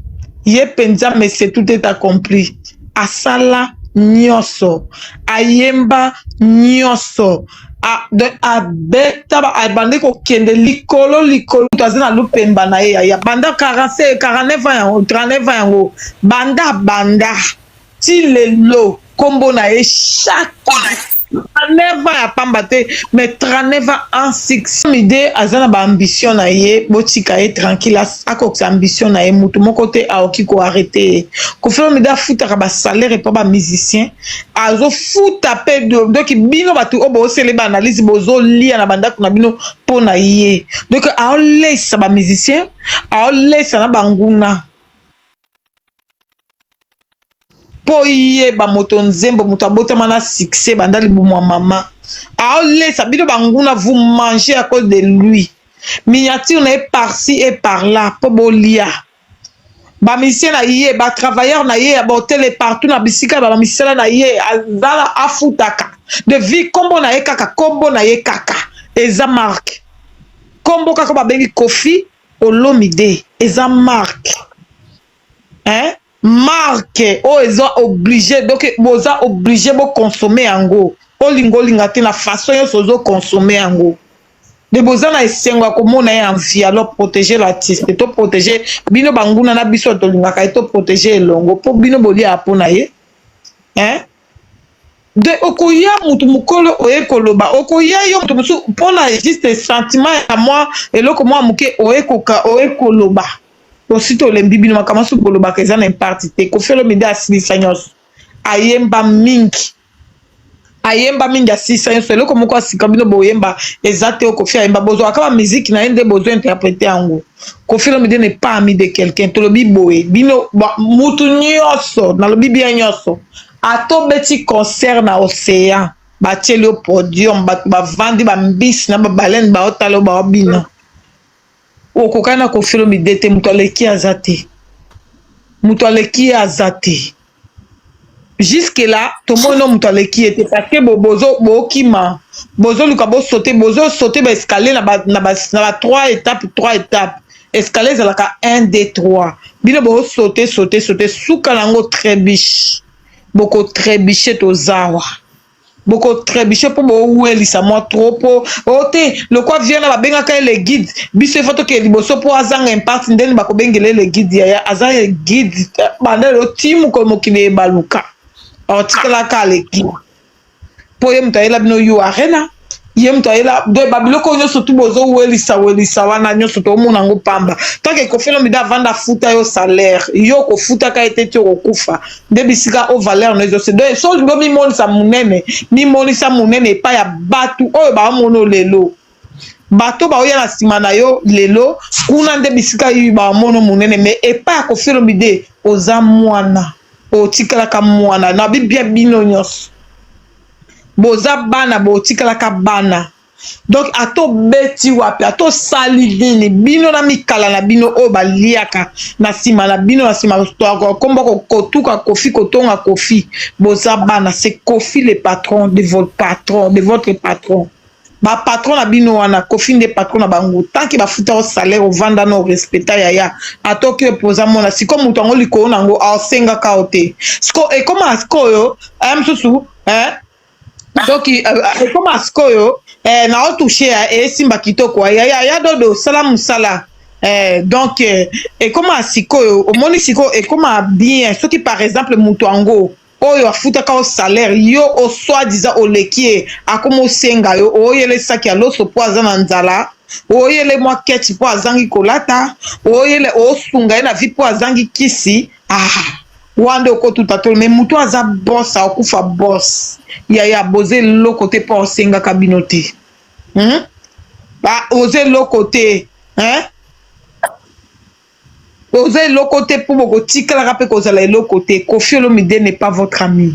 Ye penza mais c'est tout est accompli. Asala nyoso, ayemba nyoso, a beta a bande ko kende likolo tazina lupemba na ya banda 49 ans 39 ans banda ti lelo kombo na ye chaque 39 ans ya pamba te mais 39 ans en 6 idée azana ba ambition na ye botika ye tranquille akokisa ambition na ye mutu moko te aoki ko arrêter ko faire mida futa ba salaire pa ba musicien azo futa pe donc bino batu obo sele ba analyse bozo lia na bandako na bino pona ye donc a laisse ba musicien a laisse na banguna po ye ba moto nzembo moto abotama na succès bandali bumwa mama aolesa bino banguna vous mangez à cause de lui miniature na par-ci et par-là po bolia ba musicien na ye ba travailleur na ye abotele partout na bisika ba musicien na ye azala afutaka de vie kombo na ye kaka kombo na ye kaka eza marque kombo kaka ba bengi Kofi Olomide eza marque hein marque o eza obligé donc boza obligé bo consommer yango olingolinga te na façon yo sozo consommer yango de boza na esengo komona ya envie alors protéger l'artiste to protéger bino banguna na biso to lingaka to protéger elongo po bino bolia apona ye hein de okoya mutu mukolo oye koloba okoya yo mutu musu pona juste sentiment à moi eloko moi muke oye koka oye koloba aussitôt les bibino makamasu koloba keza na parti te ko felo media asilisa nyonso ayemba mingi asisa nyonso eloko moko asika bino boyemba ezate okofi ayemba bozo akaba musique na ende bozo interpréter yango ko felo media n'est pas ami de quelqu'un to lobi boye bino mutu nyonso na lobi bien nyonso ato beti concert na océan batieli au podium ba vandi ba mbisi na ba baleine ba otalo ba obina okokana ko filo midete mutu aleki azate jusque là tout le monde mutu aleki était parce que bozo luka bo sauter ba escalier na ba 3 étapes escalier zalaka 1 2 3 bino bo sauter suka nango trébiche boko trébiche to zawa boko trébiche po bo welisa moi trop po ote le quoi vient na babenga ka le guide biso foto ke liboso po azanga impact ndeni bako bengele le guide ya azanga guide banda lo timu ko mokile baluka otikala ka le guide po yem taela bino yu arena yem taela do babiloko nyoso tu bozo welisa wana nyoso to mona ngo pamba tanke ko felo mida vanda futa yo salaire yo ko futa ka ete to kufa de bisika o valeur nezo se do so ngo mi monisa munene pa ya batu oyo ba mono lelo bato ba oya na sima na yo lelo kuna nde bisika yu ba mono munene me e pa ko felo mide oza mwana o tikala ka mwana na bibia bino nyos boza bana bo tikala ka bana donc ato beti wapi ato sali nini bino na mikala na bino o baliaka na sima na bino na sima komba kotuka kofi kotonga kofi bozabana c'est Kofi le patron de votre patron ba patron na bino wana Kofi nde patron na bango tant que ba futa au salaire au vanda no respecta yaya atoki poza mona siko mutu ngo liko nango a senga kaote siko e koma siko yo amsusu donc e koma siko yo na o toucher e simba kitoko ya dodo salamu sala donc et comment siko yo o moni siko e koma bien ce qui par exemple mutu ngo oyo afutaka o salaire yo o soi-disant o lekie akomo senga yo oyele saki aloso po aza na nzala oyele mwa keti po azangi kolata oyele osunga na vi po azangi kisi wande okotuta tolo mais mutu aza boss akufa boss ya boze lo côté po senga kabino te ba oze lo côté Osez l'autre côté pour beaucoup tika la rappel que vous l'autre côté. Kofi Olomide n'est pas votre ami.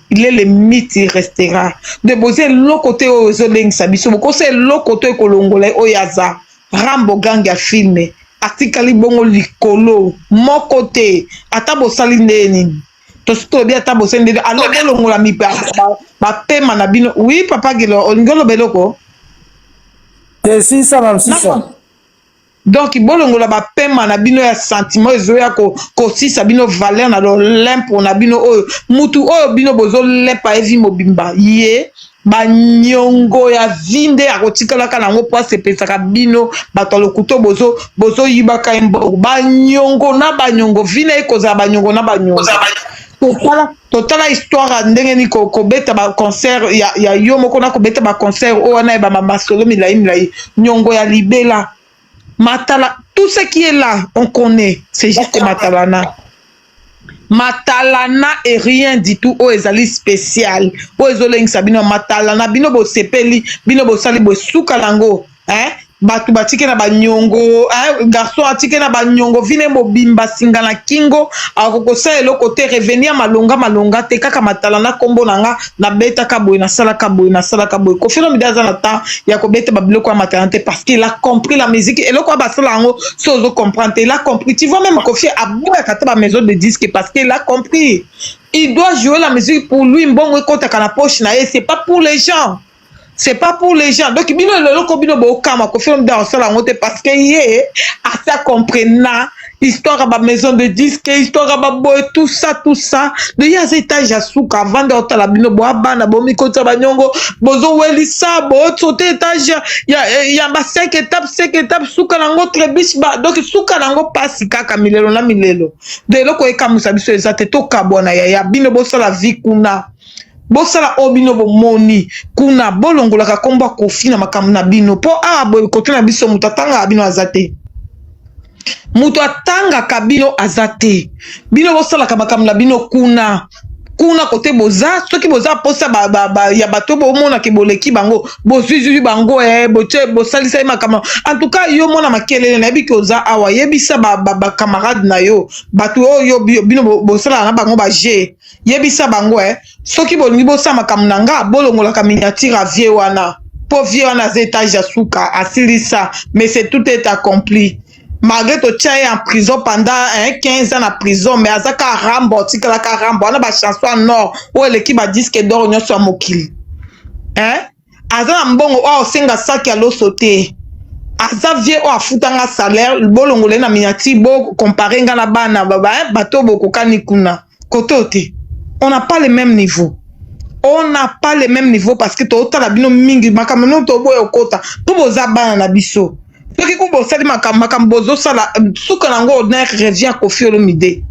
Il est le mythe, il restera. De poser l'autre côté aux Zoleng Sabiso. Beaucoup c'est l'autre côté Kolongolais Oyaza. Rambo Ganga filmé. Atikali Bongo Likolo. Mon côté. Atabo Salindeni. Tosto bien atabo Salindeni. Alors Kolongola mi pa pema na bino. Oui papa Gelo. Olingolo beloko.
C'est 696.
Donc bolongola ba pema na bino ya sentiment ezoya ko sisa bino valeur na lo lempo na bino oyo mutu oyo bino bozo lepa evi mobimba ye ba nyongo ya vinde akotikala kana ngo po sepesaka bino bato lokuto bozo yibaka embo ba nyongo na ba nyongo vine ekoza ba nyongo na ba nyongo totala histoire ndenge ni ko beta ba concert ya yo moko na ko beta ba concert o wana ba mama solo milai nyongo ya libela Matala, tout ce qui est là, on connaît. C'est juste Matalana. Matalana est rien du tout. Oh, ezali spécial. Oh, ezoleng sabino Matalana. Bino bo sepeli, bino bo sali bo sukalango. Batu batike na banyongo, garçon atike na banyongo, vine mo bimba singa na kingo, akokosa elo côté revenir malonga te kaka Matalana kombo nanga na beta kaboy na sala kaboy. Kofi Olomide aza na temps ya ko beta babiloko ya Matalana te parce qu'il a compris la musique et loko ba sala ngo sozo comprendre, il a compris. Tu vois même Kofi abouya kata ba maison de disque parce qu'il a compris. Il doit jouer la musique pour lui mbongo kota kana poche na c'est pas pour les gens. C'est pas pour les gens. Donc, bino le kobino bo kama ko film dans ça la montée parce que yé à ça comprena histoire à maison de disque, histoire à boy tout ça. De ya étage à souka vendre la bino bo bana bo mikota banyongo bozo welisa bo sauter étage ya ba 5 étapes souka nango trebis ba donc souka nango passe kaka milelo na milelo. De loko e kamusa biso ezate to kabona ya bino bo sala vie kuna. Bosala obino bo moni kuna bolongola ka komba Kofi na makamu na bino po boy kote na biso mutatanga bino azate mutu atanga kabino azate bino bosala ka makamu na bino kuna kote boza soki boza posa ya bato bo mona ke boleki bango bozuzu bango bosalisa makamu en tout cas yo mona makele na yebi koza awa yebisa ba camarade na yo bato yo bino bosala na bango ba je yebisa bango soki bolingi bosama kamunanga bolongola ka miniature à vie wana po vie wana za étage ya suka asilisa mais c'est tout est accompli malgré to tient en prison pendant 15 ans en prison mais azaka rambo tikala ka rambo na ba chanson nord ou l'équipe ba disque d'or nyonso mokili azana mbongo o senga saki alo sauter aza vie o afutanga salaire bolongola na miniature bo comparer nga na bana bato bokokani kuna kotote. On n'a pas le même niveau. On n'a pas le même niveau parce que tota la bino mingi makamno to boy okota. To boza bana na biso. Soki ko bo sali makambozo sala suka nango honneur revient Kofi Olomide.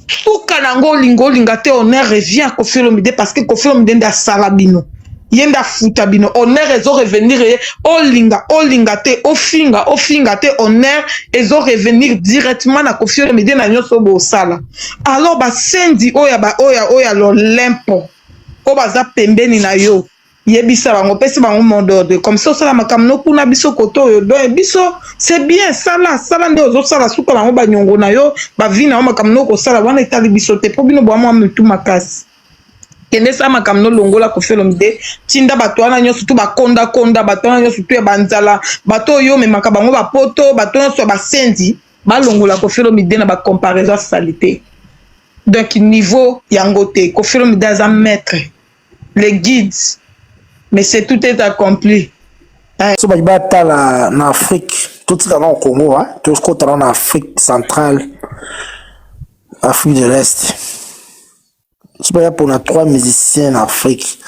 Suka nango linga te honneur revient Kofi Olomide parce que Kofi Olomide nda sala bino. Yenda futa bino honneur ezo revenir olinga te ofinga te honneur ezo revenir directement na Kofi Olomide na nyoso bo sala. Alors ba sendi oya lo lempo o baza pembeni na yo yebisa bango pesi bango mondode comme ça sala makamno kuna biso koto yo do biso c'est bien sala nde ozo sala suka bango banyongo na yo ba vina o makamno ko sala wana etali biso te po bino bo amwa mutu makasi kende sa makamno longola Koffi Olomide tinda bato wana nyonso tu bakonda bato wana nyonso tu ya banzala bato yo memaka bango bapoto bato nyonso basendi balongola Koffi Olomide na comparaison salité. Donc niveau yango te Koffi Olomide aza maître les guides mais c'est tout est accompli.
So ba tala na Afrique tout ça au Congo hein tout ce qu'on en Afrique centrale Afrique de l'Est. C'est pas pour na 3 musiciens en Afrique.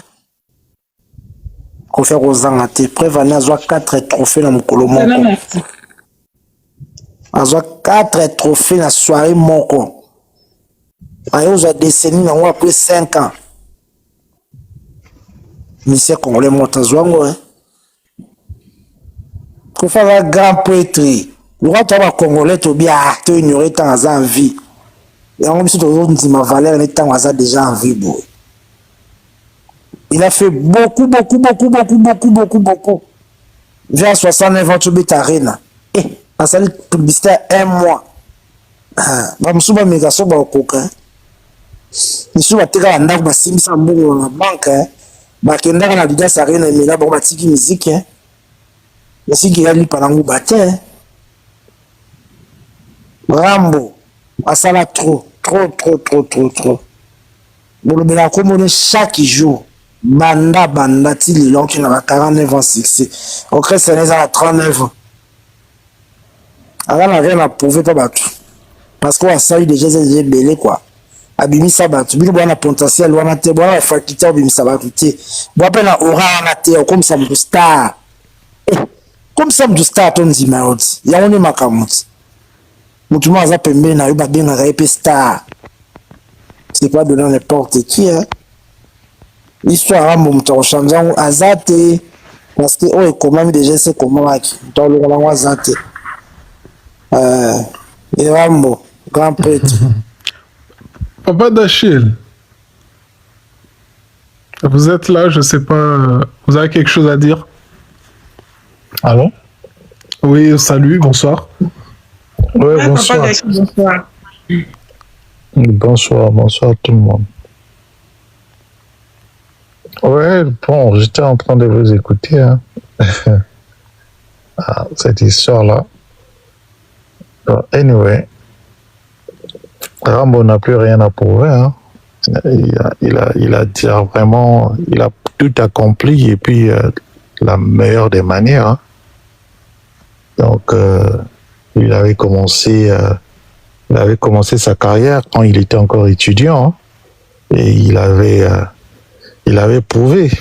Qu'on fait Rosanga te prévana a 4 trophées dans mokolo moko. A 4 trophées na soirée moko. Ayo za décennie na après 5 ans. Musicien congolais montazoango hein. Qu'on fait un grand prêtre. Le roi toi congolais to bien te ignorer tant à en vie. Et on dit que ma valeur est déjà en vie. Il a fait beaucoup. Vers 69 ans, tu bêtes arena. Et, à sa publicité 1 mois. Je suis pas méga sur le coquin. Je suis pas très en arbre, si ça m'a la banque. Je suis pas en Adidas Arena, mais là, je suis musique. Je suis qui a lu pendant le bâtiment. Rambo, à ça là trop. Bolobela comme chaque jour. Banda ti lilon qui n'a 49 ans succès. Au Christ, c'est à 39 ans. Alors, on n'a rien à prouver pas battu. Parce qu'on a ça eu déjà des belés quoi. Abimi ça battu. Bilo bon potentiel, on a te bon la faculté abimi ça battu. Bon après la aura on a te comme ça de star. Comme ça de star ton zimaoti. Ya on est makamuti. Mutu mwa za pembe na yoba bien na épée star. C'est pas donner n'importe qui hein. L'histoire à mon temps changeant azate parce que oh comment déjà c'est commentaki dans le rang azate. Et Rambo grand prêtre.
Papa d'Achille. Vous êtes là, je sais pas, vous avez quelque chose à dire?
Allô?
Oui, salut, bonsoir.
Oui, bonsoir. Bonsoir tout le monde. Ouais, bon, j'étais en train de vous écouter, hein. Cette histoire-là. Anyway, Rambo n'a plus rien à prouver, hein. Il a dit vraiment, il a tout accompli et puis la meilleure des manières, hein. Donc, il avait commencé sa carrière quand il était encore étudiant, hein, et il avait prouvé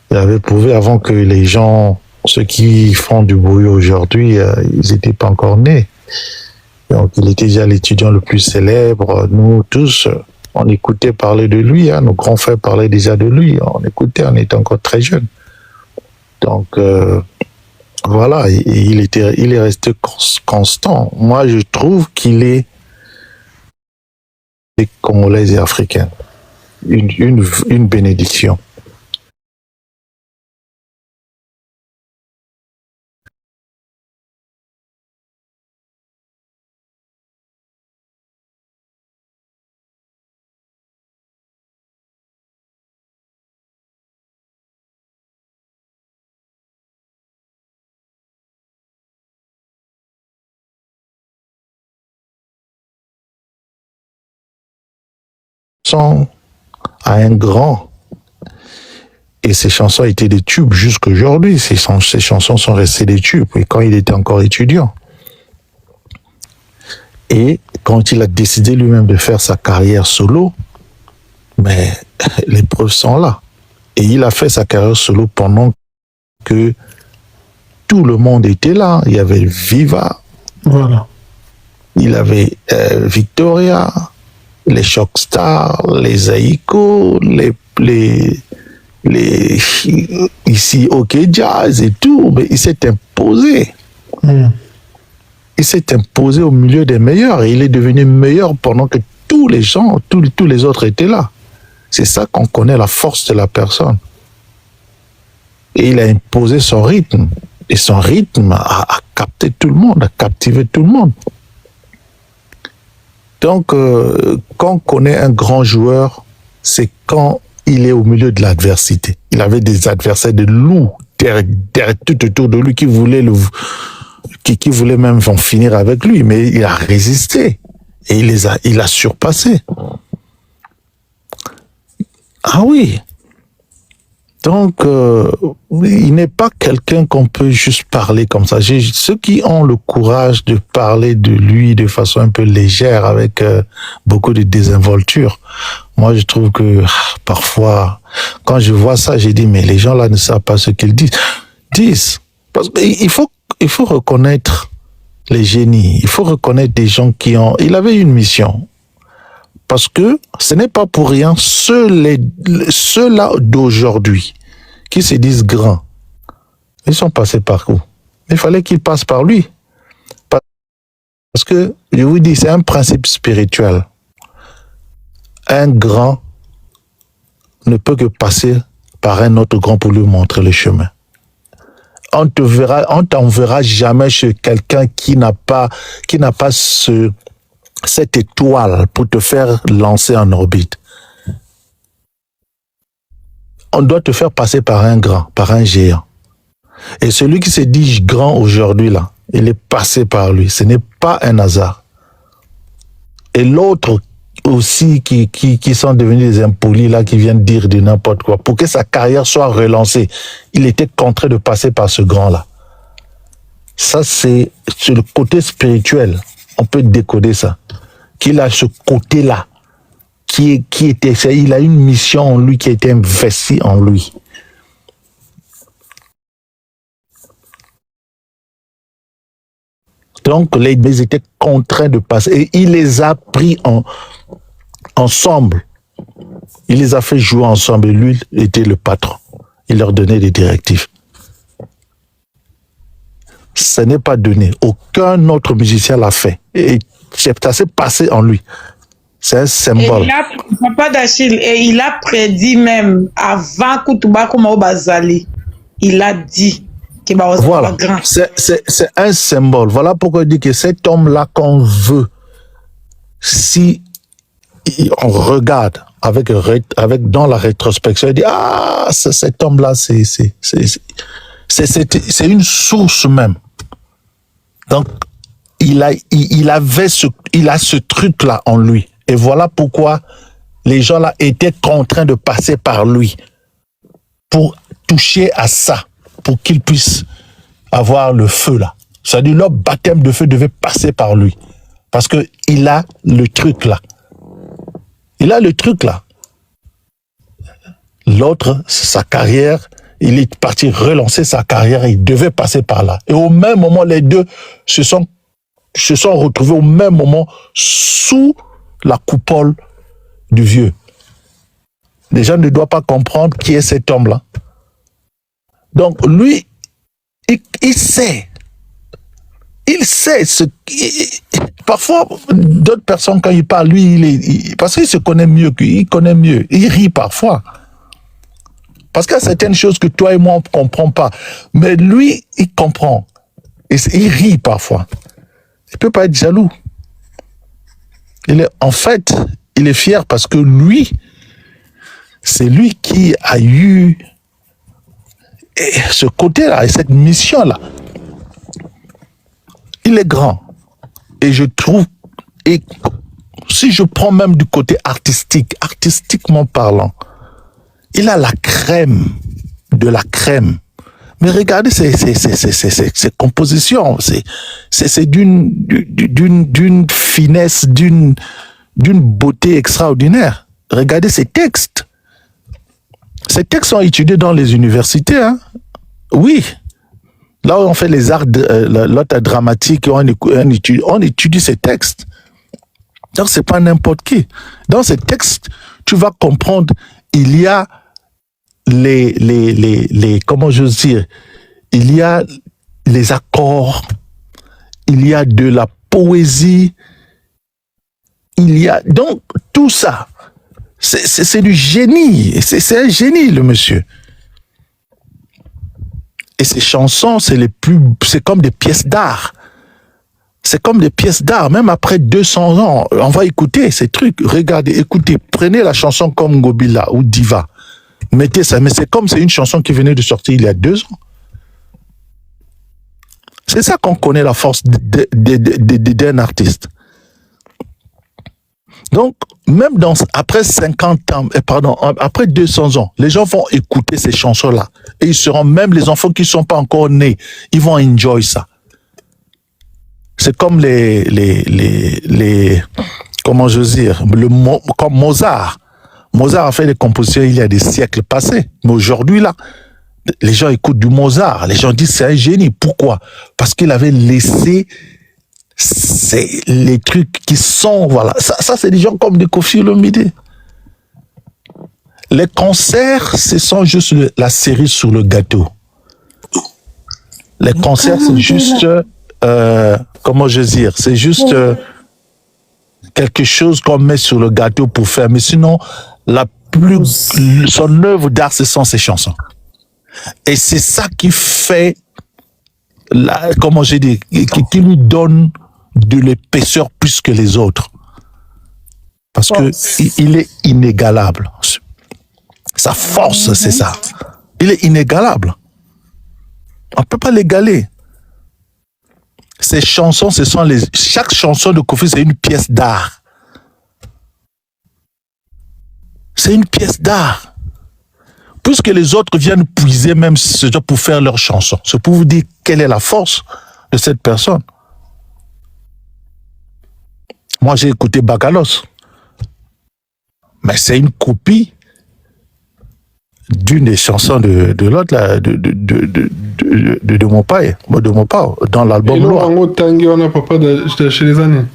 avant que les gens, ceux qui font du bruit aujourd'hui, ils n'étaient pas encore nés. Donc il était déjà l'étudiant le plus célèbre. Nous tous, on écoutait parler de lui, hein, nos grands frères parlaient déjà de lui. On écoutait, on était encore très jeunes. Donc voilà, et il est resté constant. Moi, je trouve qu'il est congolais et africain. Une bénédiction. À un grand, et ses chansons étaient des tubes jusqu'aujourd'hui. Ses chansons sont restées des tubes, et quand il était encore étudiant. Et quand il a décidé lui-même de faire sa carrière solo, mais les preuves sont là. Et il a fait sa carrière solo pendant que tout le monde était là. Il y avait Viva,
voilà.
Il avait Victoria, les Shockstars, les Aiko, les ici OK Jazz et tout, mais il s'est imposé. Il s'est imposé au milieu des meilleurs et il est devenu meilleur pendant que tous les gens, tous les autres étaient là. C'est ça qu'on connaît la force de la personne. Et il a imposé son rythme. Et son rythme a capté tout le monde, a captivé tout le monde. Donc, quand on connaît un grand joueur, c'est quand il est au milieu de l'adversité. Il avait des adversaires, de loups tout autour de lui qui voulaient qui voulaient même en finir avec lui, mais il a résisté et il a surpassé. Ah oui. Donc, il n'est pas quelqu'un qu'on peut juste parler comme ça. Ceux qui ont le courage de parler de lui de façon un peu légère, avec beaucoup de désinvolture, moi je trouve que parfois, quand je vois ça, j'ai dit, mais les gens là ne savent pas ce qu'ils disent. Parce qu'il faut reconnaître les génies, il faut reconnaître des gens qui ont... Il avait une mission. Parce que ce n'est pas pour rien, ceux-là d'aujourd'hui, qui se disent grands, ils sont passés par où? Il fallait qu'ils passent par lui. Parce que, je vous dis, c'est un principe spirituel. Un grand ne peut que passer par un autre grand pour lui montrer le chemin. On t'enverra jamais chez quelqu'un qui n'a pas cette étoile pour te faire lancer en orbite. On doit te faire passer par un grand, par un géant. Et celui qui se dit grand aujourd'hui là, il est passé par lui. Ce n'est pas un hasard. Et l'autre aussi qui sont devenus des impolis là, qui viennent dire de n'importe quoi, pour que sa carrière soit relancée, il était contraint de passer par ce grand là. Ça c'est sur le côté spirituel. On peut décoder ça. Qu'il a ce côté-là, il a une mission en lui qui a été investie en lui. Donc, ils étaient contraints de passer. Et il les a pris ensemble. Il les a fait jouer ensemble. Et lui était le patron. Il leur donnait des directives. Ce n'est pas donné. Aucun autre musicien l'a fait. Et ça s'est passé en lui. C'est un symbole.
Papa d'Achille, et il a prédit même avant Koutuba Koumao Bazali. Il a dit qu'il va être
voilà.
grand.
C'est un symbole. Voilà pourquoi je dis que cet homme-là qu'on veut, si on regarde dans la rétrospection, il dit cet homme-là, c'est une source même. Donc il a ce truc-là en lui. Et voilà pourquoi les gens là étaient contraints de passer par lui pour toucher à ça, pour qu'ils puissent avoir le feu là. C'est-à-dire leur baptême de feu devait passer par lui. Parce que il a le truc là. Il a le truc là. L'autre, sa carrière, il est parti relancer sa carrière, il devait passer par là. Et au même moment, les deux se sont retrouvés au même moment sous la coupole du vieux. Les gens ne doivent pas comprendre qui est cet homme-là. Donc lui, il sait. Il sait ce parfois d'autres personnes quand il parle, lui, parce qu'il se connaît mieux, il rit parfois. Parce qu'il y a certaines choses que toi et moi on ne comprend pas. Mais lui, il comprend. Et il rit parfois. Il ne peut pas être jaloux. En fait, il est fier parce que lui, c'est lui qui a eu ce côté-là et cette mission-là. Il est grand. Et je trouve, et si je prends même du côté artistiquement parlant, il a la crème de la crème. Mais regardez ces compositions, c'est d'une finesse, d'une beauté extraordinaire. Regardez ces textes. Ces textes sont étudiés dans les universités, hein? Oui. Là où on fait les arts, l'art dramatique, on étudie ces textes. Donc c'est pas n'importe qui. Dans ces textes, tu vas comprendre, il y a comment j'ose dire, il y a les accords, il y a de la poésie, il y a donc tout ça. C'est du génie, c'est un génie le monsieur. Et ces chansons, c'est comme des pièces d'art. C'est comme des pièces d'art, même après 200 ans. On va écouter ces trucs. Regardez, écoutez, prenez la chanson comme Ngobila ou Diva. Mettez ça, mais c'est comme c'est une chanson qui venait de sortir il y a 2 ans. C'est ça qu'on connaît la force d'un artiste. Donc, même après 50 ans, après 200 ans, les gens vont écouter ces chansons-là. Et ils seront, même les enfants qui ne sont pas encore nés, ils vont enjoy ça. C'est comme comment je veux dire, comme Mozart. Mozart a fait des compositions il y a des siècles passés. Mais aujourd'hui, là, les gens écoutent du Mozart. Les gens disent c'est un génie. Pourquoi? Parce qu'il avait laissé les trucs qui sont, voilà. Ça c'est des gens comme des Koffi Olomide. Les concerts, ce sont juste la cerise sur le gâteau. Les concerts, c'est juste, comment je veux dire, c'est juste quelque chose qu'on met sur le gâteau pour faire. Mais sinon, son œuvre d'art, ce sont ses chansons. Et c'est ça qui fait, comment je dis, qui lui donne de l'épaisseur plus que les autres. Parce que il est inégalable. Sa force, c'est ça. Il est inégalable. On ne peut pas l'égaler. Ces chansons, chaque chanson de Koffi, c'est une pièce d'art. C'est une pièce d'art. Puisque les autres viennent puiser même ce genre pour faire leurs chansons. C'est pour vous dire quelle est la force de cette personne. Moi, j'ai écouté Bakalos. Mais c'est une copie d'une des chansons de l'autre, là, de mon père, dans l'album Loa.
Chez les années.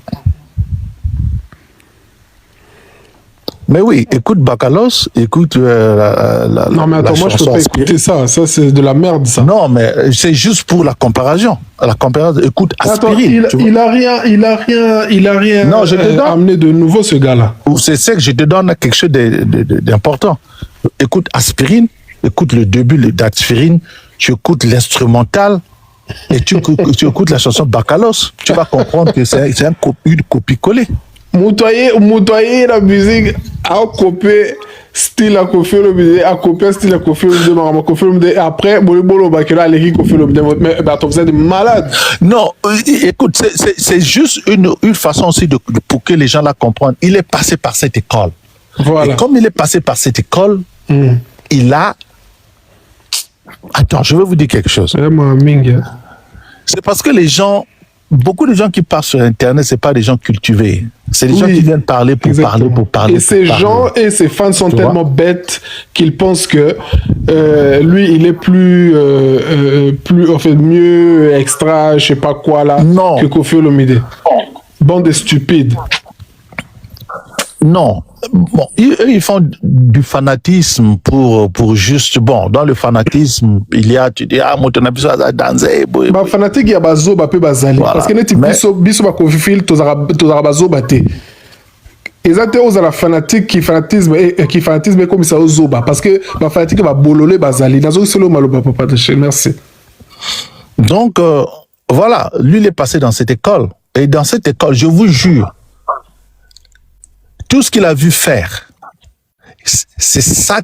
Mais oui, écoute Bakalos, écoute
non mais attends, moi je peux pas écouter ça c'est de la merde ça.
Non mais c'est juste pour la comparaison. Écoute Aspirine.
Attends, il a rien
non, je te donne,
amené de nouveau ce gars-là.
C'est ça que je te donne quelque chose d'important. Écoute Aspirine, écoute le début d'Aspirine, tu écoutes l'instrumental et tu écoutes la chanson Bakalos, tu vas comprendre que c'est une copie-collée.
Moutoyer la musique a copié style à Koffi Olomide, a copié style à Koffi Olomide, et après Bolibolo Bakela a l'écrit Koffi Olomide. Mais attends, vous êtes des malades.
Non, écoute, c'est juste une façon aussi pour que les gens la comprennent. Il est passé par cette école. Voilà. Et comme il est passé par cette école, il a... Attends, je vais vous dire quelque chose. C'est parce que beaucoup de gens qui parlent sur Internet, c'est pas des gens cultivés. C'est des gens qui viennent parler pour parler.
Et ces gens et ces fans sont tellement bêtes qu'ils pensent que lui, il est plus mieux extra, je sais pas quoi là, que Koffi Olomide. Bande de stupides.
Non. Bon, ils font du fanatisme pour juste, bon, dans le fanatisme, il y a, tu dis, moi, tu n'as besoin de danser.
Bah, fanatique, il y a bazo, bah, peu bazali. Parce que n'est-ce pas biso, bah, Koffi, tozara bazo, bah, te. Exactement, aux la fanatique qui fanatisme comme ça aux zoba. Parce que, bah, fanatique, bah, bololé, bazali. Nazo, solo, malo, bah, papa, merci.
Donc, voilà, lui, il est passé dans cette école. Et dans cette école, je vous jure, tout ce qu'il a vu faire, c'est ça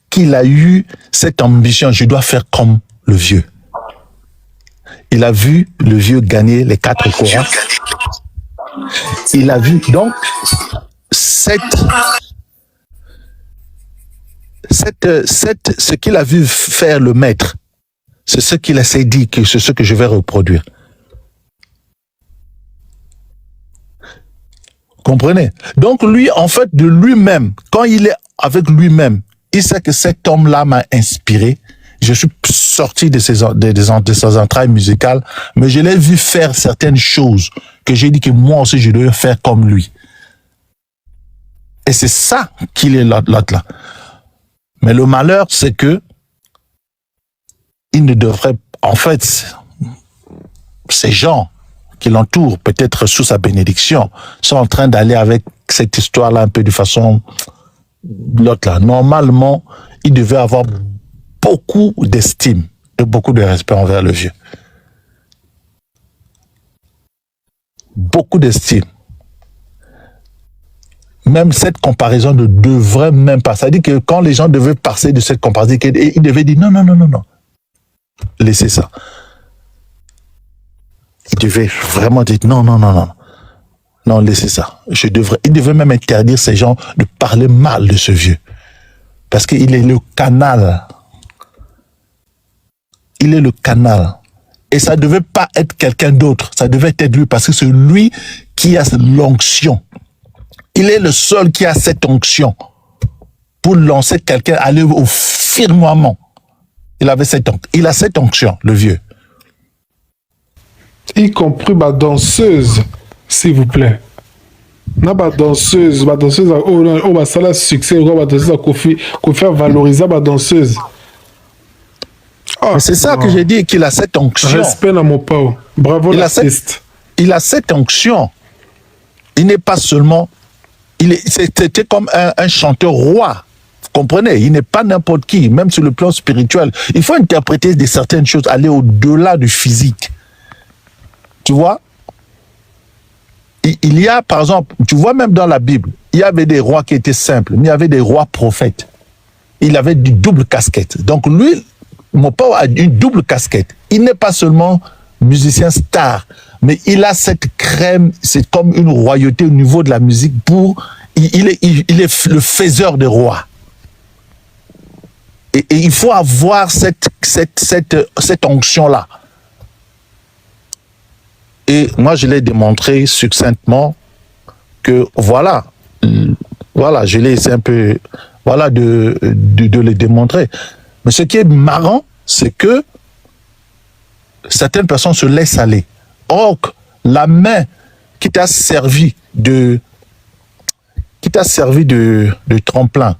qu'il a eu, cette ambition, je dois faire comme le vieux. Il a vu le vieux gagner les 4 Korans. Il a vu donc ce qu'il a vu faire le maître, c'est ce qu'il s'est dit que c'est ce que je vais reproduire. Comprenez? Donc lui, en fait, de lui-même, quand il est avec lui-même, il sait que cet homme-là m'a inspiré. Je suis sorti de ses entrailles musicales, mais je l'ai vu faire certaines choses que j'ai dit que moi aussi, je devais faire comme lui. Et c'est ça qu'il est là. Mais le malheur, c'est que il ne devrait, en fait, ces gens qui l'entourent, peut-être sous sa bénédiction, sont en train d'aller avec cette histoire-là un peu de façon l'autre là. Normalement, il devait avoir beaucoup d'estime, beaucoup de respect envers le vieux. beaucoup d'estime. Même cette comparaison ne devrait même pas. Ça dit que quand les gens devaient passer de cette comparaison, ils devaient dire non, non, non, non, non. Laissez ça. Ils devaient vraiment dire non, non, non, non. Non, laissez ça. Ils devaient même interdire ces gens de parler mal de ce vieux. Parce qu'il est le canal. Il est le canal. Et ça ne devait pas être quelqu'un d'autre. Ça devait être lui parce que c'est lui qui a l'onction. Il est le seul qui a cette onction pour lancer quelqu'un, aller au firmament. Il a cette onction, le vieux.
Y compris ma danseuse, s'il vous plaît. Na ma danseuse, oh, ça a succès, ma danseuse, Kofi a valorisé ma danseuse.
Oh, c'est ça que j'ai dit, qu'il a cette onction.
Respect à mon pao. Bravo l'artiste.
Il a cette onction. Il n'est pas seulement... C'était comme un chanteur roi. Vous comprenez? Il n'est pas n'importe qui, même sur le plan spirituel. Il faut interpréter certaines choses, aller au-delà du physique. Tu vois? Il y a, par exemple, tu vois même dans la Bible, il y avait des rois qui étaient simples, mais il y avait des rois prophètes. Il avait une double casquette. Donc lui, mon père a une double casquette. Il n'est pas seulement musicien star, mais il a cette crème, c'est comme une royauté au niveau de la musique il est le faiseur des rois. Et il faut avoir cette onction-là. Et moi, je l'ai démontré succinctement que voilà, je l'ai essayé un peu, de le démontrer. Mais ce qui est marrant, c'est que certaines personnes se laissent aller. Or, la main qui t'a servi de tremplin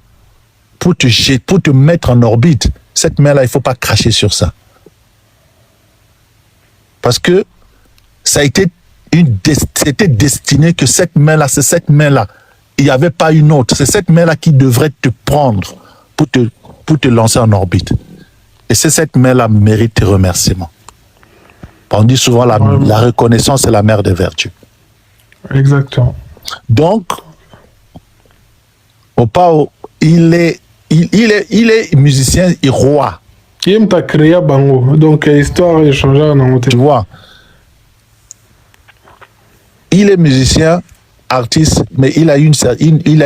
pour te mettre en orbite, cette main-là, il ne faut pas cracher sur ça. Parce que ça a été c'était destiné que cette main-là, c'est cette main-là. Il n'y avait pas une autre. C'est cette main-là qui devrait te prendre pour te lancer en orbite. Et c'est cette main-là qui mérite tes remerciements. On dit souvent la reconnaissance est la mère des vertus.
Exactement.
Donc, Opao, il est musicien et roi.
Il t'a créé Bango. Donc, histoire échangée dans
tu vois. Il est musicien, artiste, mais il a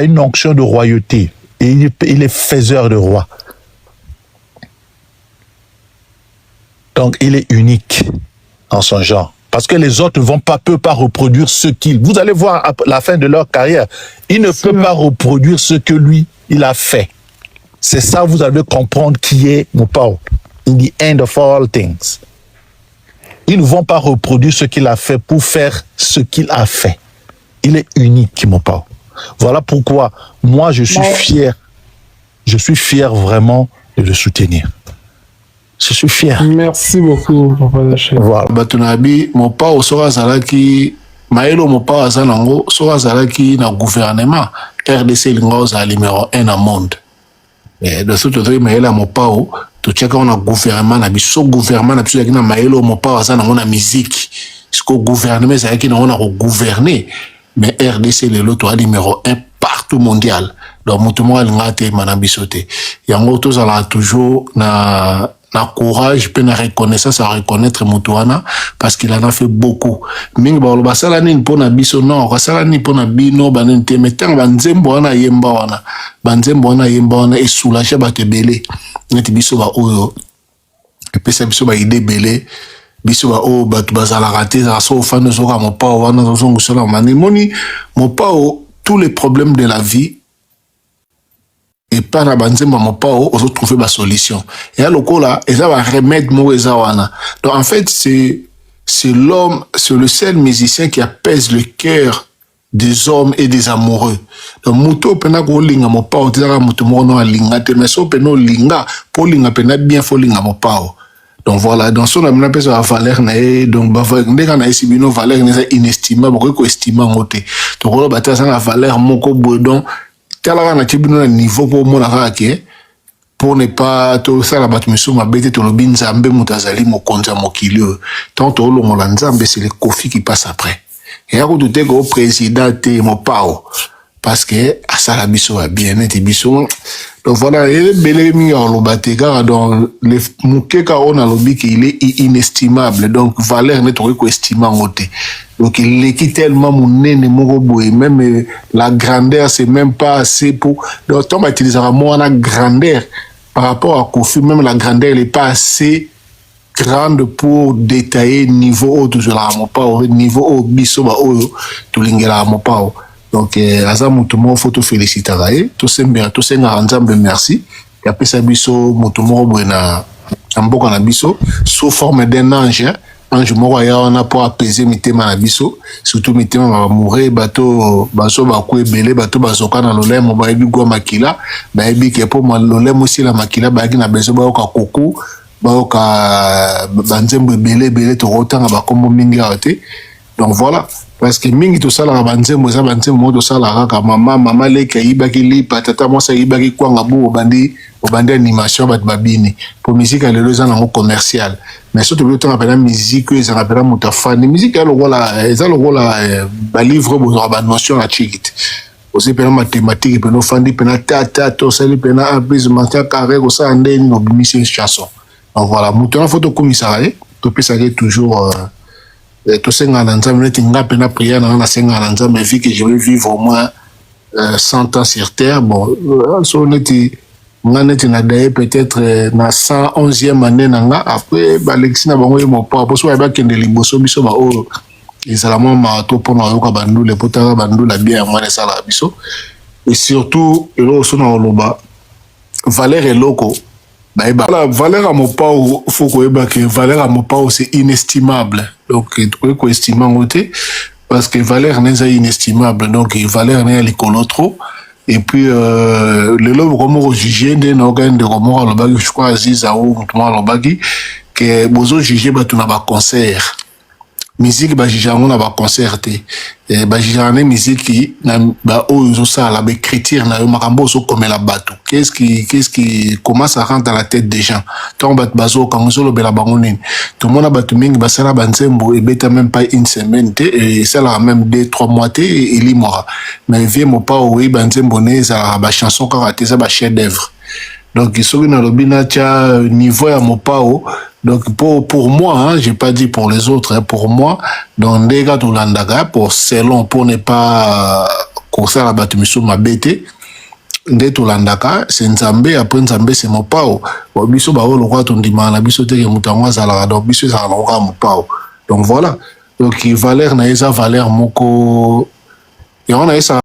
une onction de royauté. Et il est faiseur de roi. Donc, il est unique en son genre. Parce que les autres ne peuvent pas reproduire ce qu'il... Vous allez voir à la fin de leur carrière, il ne peut pas reproduire ce que lui, il a fait. C'est ça, vous allez comprendre qui est Mopao. In the end of all things. Ils ne vont pas reproduire ce qu'il a fait pour faire ce qu'il a fait. Il est unique, Mopao. Voilà pourquoi moi, je suis fier. Je suis fier vraiment de le soutenir. Je suis fier.
Merci beaucoup, Papa Daché.
Voilà.
Batunabi, Mopao sera zalaki, Maelo Mopao azanango sera zalaki na gouvernement. RDC Lingoz a numéro 1 au monde. Et de ce côté, Maelo Mopao, tu check on a gouvernement, na biso gouvernement, na biso na Maelo Mopao azanango na musique. Ce que gouvernement zalaki na on a gouverner, mais RDC le lot a numéro 1 partout mondial. Donc mutumo alingate manabisote. Yango to zala toujours na courage, pe na reconnaissance à reconnaître Mutuana parce qu'il en a fait beaucoup. Mingi ba basala ni pona biso non, basala ni pona bino banente mettang banzembo wana yemba wana. Banzembo wana yemba wana et soulager ba te belé. Neti biso ba oyo. Et pesa biso ba idée belé. Biso ba o ba tu bazala raté ça so fan zo ka Mopao wana zo ngusala mani moni Mopao tous les problèmes de la vie. Et par la banzemba Mopao, on trouver ma solution. Et à l'okola, et ça va remettre Moezawana. Donc en fait, c'est l'homme, c'est le seul musicien qui apaise le cœur des hommes et des amoureux. Donc Muto pena ko linga Mopao, tizaka muto mono a linga te, mais so pena linga, po linga pena bien fo linga Mopao. Donc voilà, dans son amena pesa la valeur na donc ba ndeka na isibino valeur na inestimable, ko estima ngote. Donc on ba tasa la valeur moko bodon. Tala na tibino na niveau pour mon arake pour ne pas to ça la batmiso mabete to lobi nzambe mutazali mokonza mokilio tant to lo molanzambe c'est le Kofi qui passe après et ako tout ko président te mopao parce que asala biso a bien été biso. Donc voilà, il est belé mi en batega dans le mukeka on a lobby qu'il est inestimable. Donc valeur n'est trop estimant côté. Donc il est tellement mon nene mon boy, même la grandeur c'est même pas assez pour. Donc on va utiliser moi la grandeur par rapport à Kofi, même la grandeur elle est pas assez grande pour détailler niveau haut toujours la mopao, niveau haut biso ba haut tout l'ingela mopao. Donc aza mutu mo faut te féliciter raé to sembe to senga nzambe merci ya pesa biso mutu mo bwena mboka na biso sous forme d'un ange moko ya on a pour apaiser mitema na biso surtout mitema ba mourir bato baso ba ko ebele bato bazoka na lolemo ba ebi gwa makila ba ebi ke po lolemo si la makila ba na beso ba ka koko ba ka banzembo ebele to rotanga ba kombo mingi ate. Donc voilà, parce que mingi to sala banzembo za banzembo to sala ka mama leka ibaki lipa tata mo sa ibaki kwanga bo bandi animation bat babini pour musique à lelo za na commercial mais surtout le temps appela musique ça rappelle mutafani musique ya lokola ba livre bo ba notion la chikit aussi pena mathématique pena fandi pena tata to sali pena apaisement carré ko sa ndeni no mission chanson. Donc voilà, mutu photo commissariat to pesa toujours tout ça nga nzambe neti nga pena prière na senga na nzambe vu que je vais vivre au moins 100 ans sur terre. Bon so neti nga neti na daye peut-être na 111e année na nga après ba lexina bango mo pa so ba kende liboso biso ba o ezalama ma to pona yoka bandule potaka bandula bien mwana sala biso et surtout elo so na oloba valeur eloko. La valeur à mon pao, faut que valeur à mon pao c'est inestimable. Donc il faut estimer en côté parce que valeur n'est pas inestimable. Donc valeur n'est pas trop. Et puis le lobe comme juger d'un organe de remords à l'obagi, je crois Aziza ou à l'obagi que bozo juger bah tu n'as pas concert. Musique ba jijanga na ba concerté ba jijanga musique qui na ba ozo ça la ba écriture na yo makambo so comme la bateau qu'est-ce qui commence à rentrer dans la tête des gens tant bat bazo quand so lo bela bangonine tout le monde a batu mingi ba sala banzembo et beta même pas une semaine et ça la même 2-3 mois et limora mais vie mo pas oui banzembo ne ça ba chanson karaté ça ba chef d'œuvre. Donc il sont dans le binacha niveau à mon pao. Donc pour moi, hein, j'ai pas dit pour les autres, hein, pour moi, dans les gars de l'Andaga, pour selon pour ne pas courir la batumission ma bête, des tout l'Andaga, c'est Nzambe après Nzambe c'est mon pao. Biso ba le roi ton dimana biso te mutanwa zala donc biso zala mon pao. Donc voilà. Donc valeur na esa valeur moko et on a esa